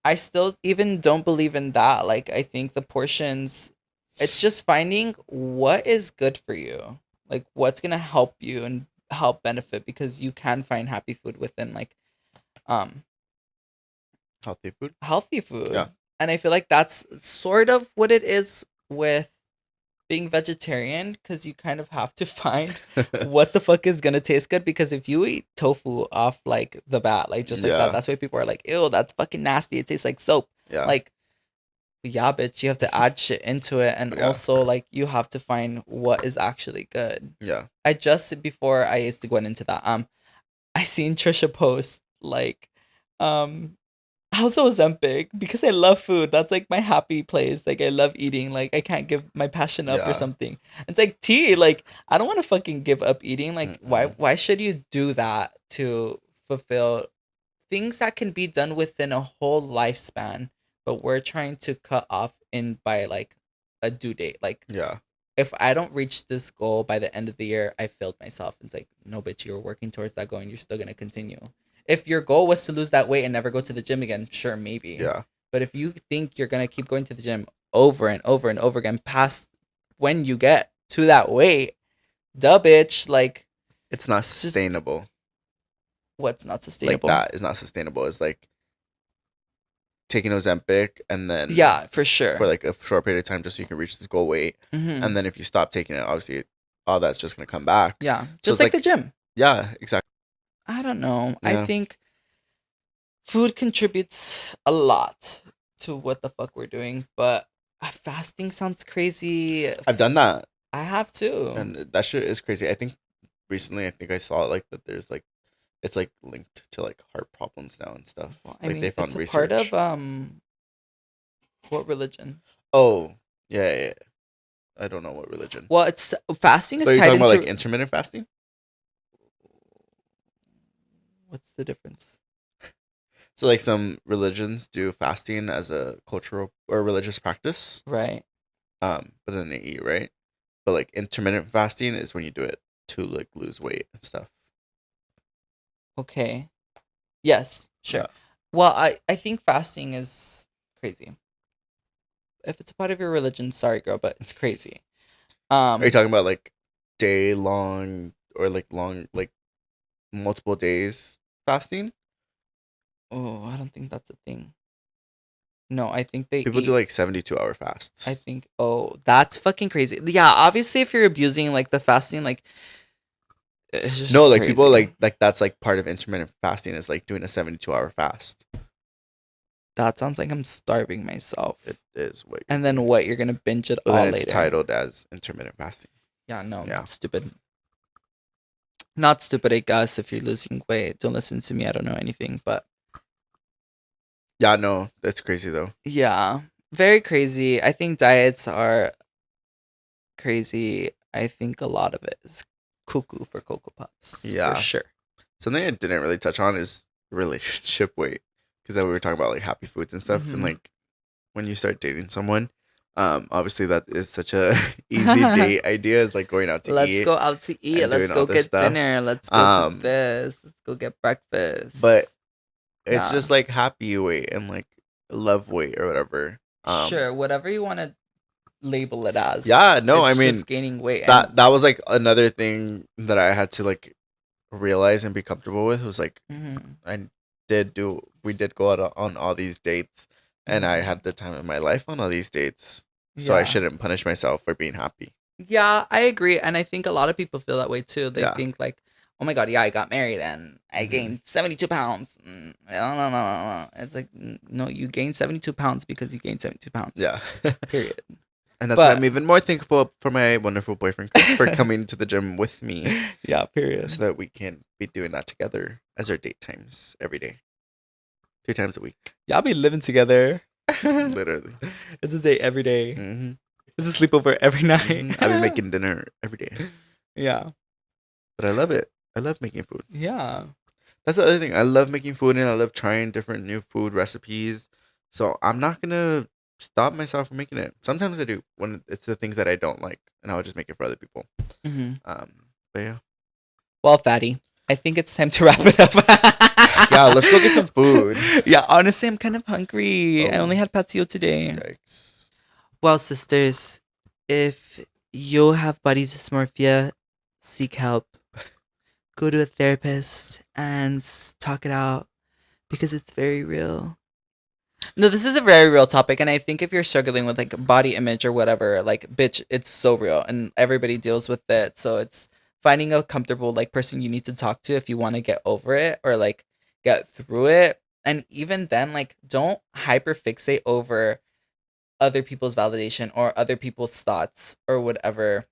I still even don't believe in that. Like, I think the portions, it's just finding what is good for you, like what's gonna help you and help benefit, because you can find happy food within like um Healthy food. healthy food. Yeah. And I feel like that's sort of what it is with being vegetarian, because you kind of have to find what the fuck is gonna taste good. Because if you eat tofu off like the bat, like just like that, Yeah. that's why people are like, ew, that's fucking nasty, it tastes like soap. Yeah. Like, yeah, bitch, you have to add shit into it, and Yeah. also like you have to find what is actually good. Yeah. I just, before I used to go into that, I seen Trisha post like House Ozempic, because I love food. That's like my happy place. Like, I love eating. Like, I can't give my passion up or Yeah. something. It's like tea. Like, I don't want to fucking give up eating. Like, Mm-mm. why should you do that to fulfill things that can be done within a whole lifespan, but we're trying to cut off in by like a due date. Like, Yeah. if I don't reach this goal by the end of the year, I failed myself. It's like, no, bitch, you're working towards that goal and you're still gonna continue. If your goal was to lose that weight and never go to the gym again, sure, maybe. Yeah. But if you think you're gonna keep going to the gym over and over and over again past when you get to that weight, duh, bitch, like, It's not just sustainable. what's not Like sustainable? that is not sustainable. It's like taking Ozempic and then Yeah, for sure. for like a short period of time just so you can reach this goal weight. Hmm. And then if you stop taking it, obviously all that's just gonna come back. Yeah, So just it's like the gym. yeah, exactly. I don't know. I Yeah. think food contributes a lot to what the fuck we're doing, but fasting sounds crazy. I've done that I have too. and that shit is crazy. I think recently I saw like that there's like it's like linked to like heart problems now and stuff. Well, I Like they mean, found it's a part research. of what religion? Oh, yeah. I don't know what religion. Well, it's fasting So is are you tied talking about into like intermittent fasting? what's the difference? So like some religions do fasting as a cultural or religious practice. Right. But then they eat, right? But like intermittent fasting is when you do it to like lose weight and stuff. Okay. Yes, sure. Yeah. Well, I think fasting is crazy. If it's a part of your religion, sorry, girl, but it's crazy. Are you talking about like day long or like long like multiple days fasting? Oh, I don't think that's a thing. No, I think they People do eat. like 72-hour fasts. I think. Oh, that's fucking crazy. Yeah, obviously, if you're abusing like the fasting, like it's just No, like crazy. people like that's like part of intermittent fasting is like doing a 72-hour fast. That sounds like I'm starving myself. It is what you're And then doing. what? You're gonna binge it But all then it's later. titled as intermittent fasting. Yeah, no, Yeah. stupid. Not stupid, I guess. If you're losing weight, don't listen to me. I don't know anything, but Yeah, no, that's crazy though. yeah, very crazy. I think diets are crazy. I think a lot of it is cuckoo for Cocoa Puffs. Yeah. For sure. Something I didn't really touch on is relationship weight, because we were talking about like happy foods and stuff, and Mhm. like when you start dating someone, obviously that is such a easy date idea, is like going out to Let's eat go out to eat. and Let's doing all go this get stuff. dinner. Let's go to Um, this. Let's go get breakfast. but it's Yeah. just like happy weight and like love weight or whatever. Sure, whatever you want to label it as. Yeah, no, I It's mean, just gaining weight. that that was like another thing that I had to like realize and be comfortable with, was like Mhm. we did go out on all these dates, and I Mhm. had the time of my life on all these dates, so I Yeah. shouldn't punish myself for being happy. Yeah, I agree, and I think a lot of people feel that way too. They Yeah. think like, "Oh my god, yeah, I got married and I Mhm. gained 72 pounds." No. It's like, no, you gained 72 pounds because you gained 72 pounds. Yeah. Period. And that's why But I'm even more thankful for my wonderful boyfriend Chris for coming to the gym with me, yeah, period. so that we can be doing that together as our date times every day, 2 times a week, Y'all be living together. literally. It's a date every day. Hmm. It's a sleepover every night. I've been making dinner every day, Yeah. but I love it. I love making food. Yeah. That's the other thing. I love making food, and I love trying different new food recipes. So I'm not gonna stop myself from making it. Sometimes I do when it's the things that I don't like, and I'll just make it for other people. hmm But yeah, Well, Fatty, I think it's time to wrap it up. yeah. Let's go get some food. Yeah, honestly, I'm kind of hungry. I Oh. only had patio today. Yikes. Well, sisters, if you have body dysmorphia, seek help. Go to a therapist and talk it out because it's very real. No, this is a very real topic, and I think if you're struggling with like body image or whatever, like bitch, it's so real, and everybody deals with it. So it's finding a comfortable like person you need to talk to if you want to get over it or like get through it. And even then, like don't hyper fixate over other people's validation or other people's thoughts or whatever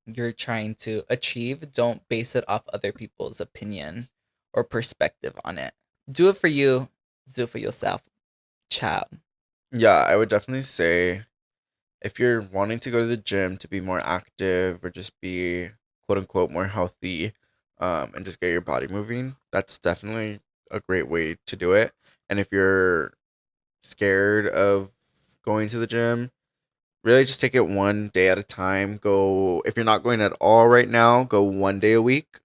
you're trying to achieve. Don't base it off other people's opinion or perspective on it. Do it for you. Do it for yourself. Ciao. Yeah, I would definitely say if you're wanting to go to the gym to be more active or just be quote unquote more healthy, and just get your body moving, that's definitely a great way to do it. And if you're scared of going to the gym, really just take it one day at a time. Go, if you're not going at all right now, go 1 day a week.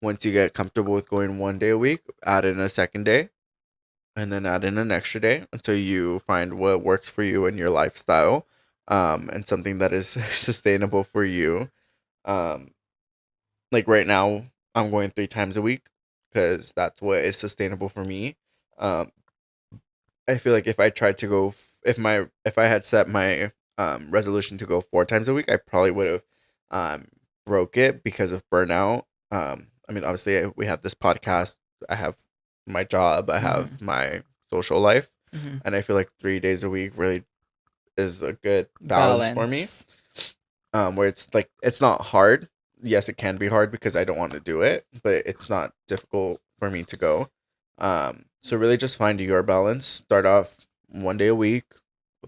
Once you get comfortable with going 1 day a week, add in a second day, and then add in an extra day until you find what works for you and your lifestyle, and something that is sustainable for you. Um, like right now, I'm going 3 times a week because that's what is sustainable for me. Um, I feel like if I tried to go, if I had set my resolution to go 4 times a week, I probably would have broke it because of burnout. I mean, obviously, we have this podcast. I have my job. I have my social life, Mhm. and I feel like 3 days a week really is a good balance for me. Where it's like it's not hard. Yes, it can be hard because I don't want to do it, but it's not difficult for me to go. So really just find your balance. Start off 1 day a week,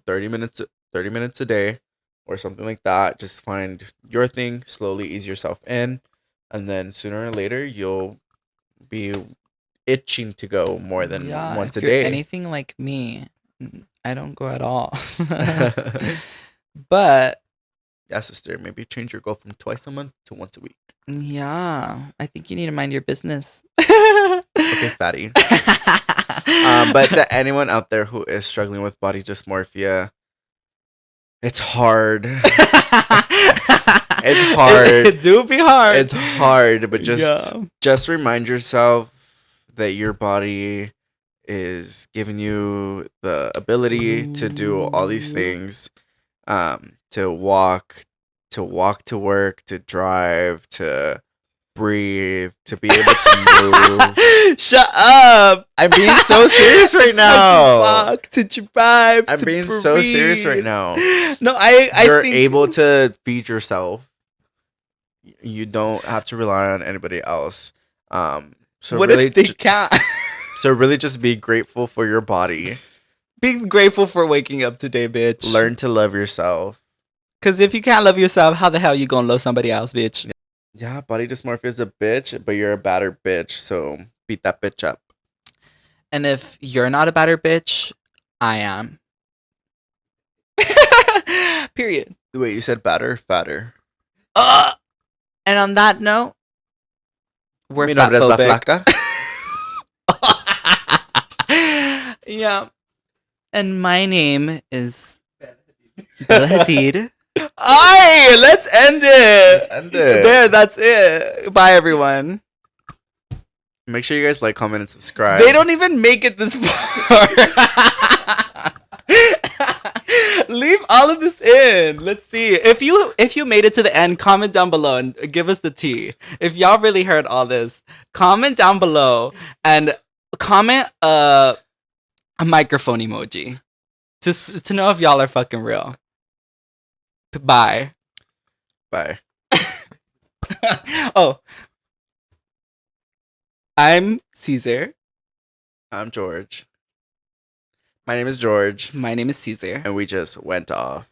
30 minutes, 30 minutes a day, or something like that. Just find your thing, slowly ease yourself in, and then sooner or later you'll be itching to go more than Yeah, once if a you're day. anything like me, I don't go at all. But Yeah, sister, maybe change your goal from twice a month to once a week. yeah, I think you need to mind your business. Okay, fatty. But to anyone out there who is struggling with body dysmorphia, it's hard. It's hard. It do be hard. It's hard, but Yeah. just remind yourself that your body is giving you the ability to do all these things, to walk to work, to drive, to breathe, to be able to move. Shut up. I'm being so serious right To now. walk, to drive, I'm to being so serious right breathe. now. No, I You're think able to feed yourself. You don't have to rely on anybody else. So what really, if they can't? so really, just be grateful for your body. Be grateful for waking up today, bitch. Learn to love yourself. Because if you can't love yourself, how the hell you gonna love somebody else, bitch? Yeah, body dysmorphia is a bitch, but you're a battered bitch, so beat that bitch up. And if you're not a better bitch, I am. Period. Wait, you said batter, fatter. And on that note, we're Mi nombre es la fatphobic. flaca. Yeah. And my name is Bella Hadid. Aye, let's end it. Let's end it. There, that's it. Bye, everyone. Make sure you guys like, comment, and subscribe. They don't even make it this far. Leave all of this in. Let's see. If you made it to the end, comment down below and give us the tea. If y'all really heard all this, comment down below and comment a microphone emoji. Just to know if y'all are fucking real. Bye. Bye. Oh. I'm Cesar. I'm George. My name is George, My name is Cesar. and we just went off.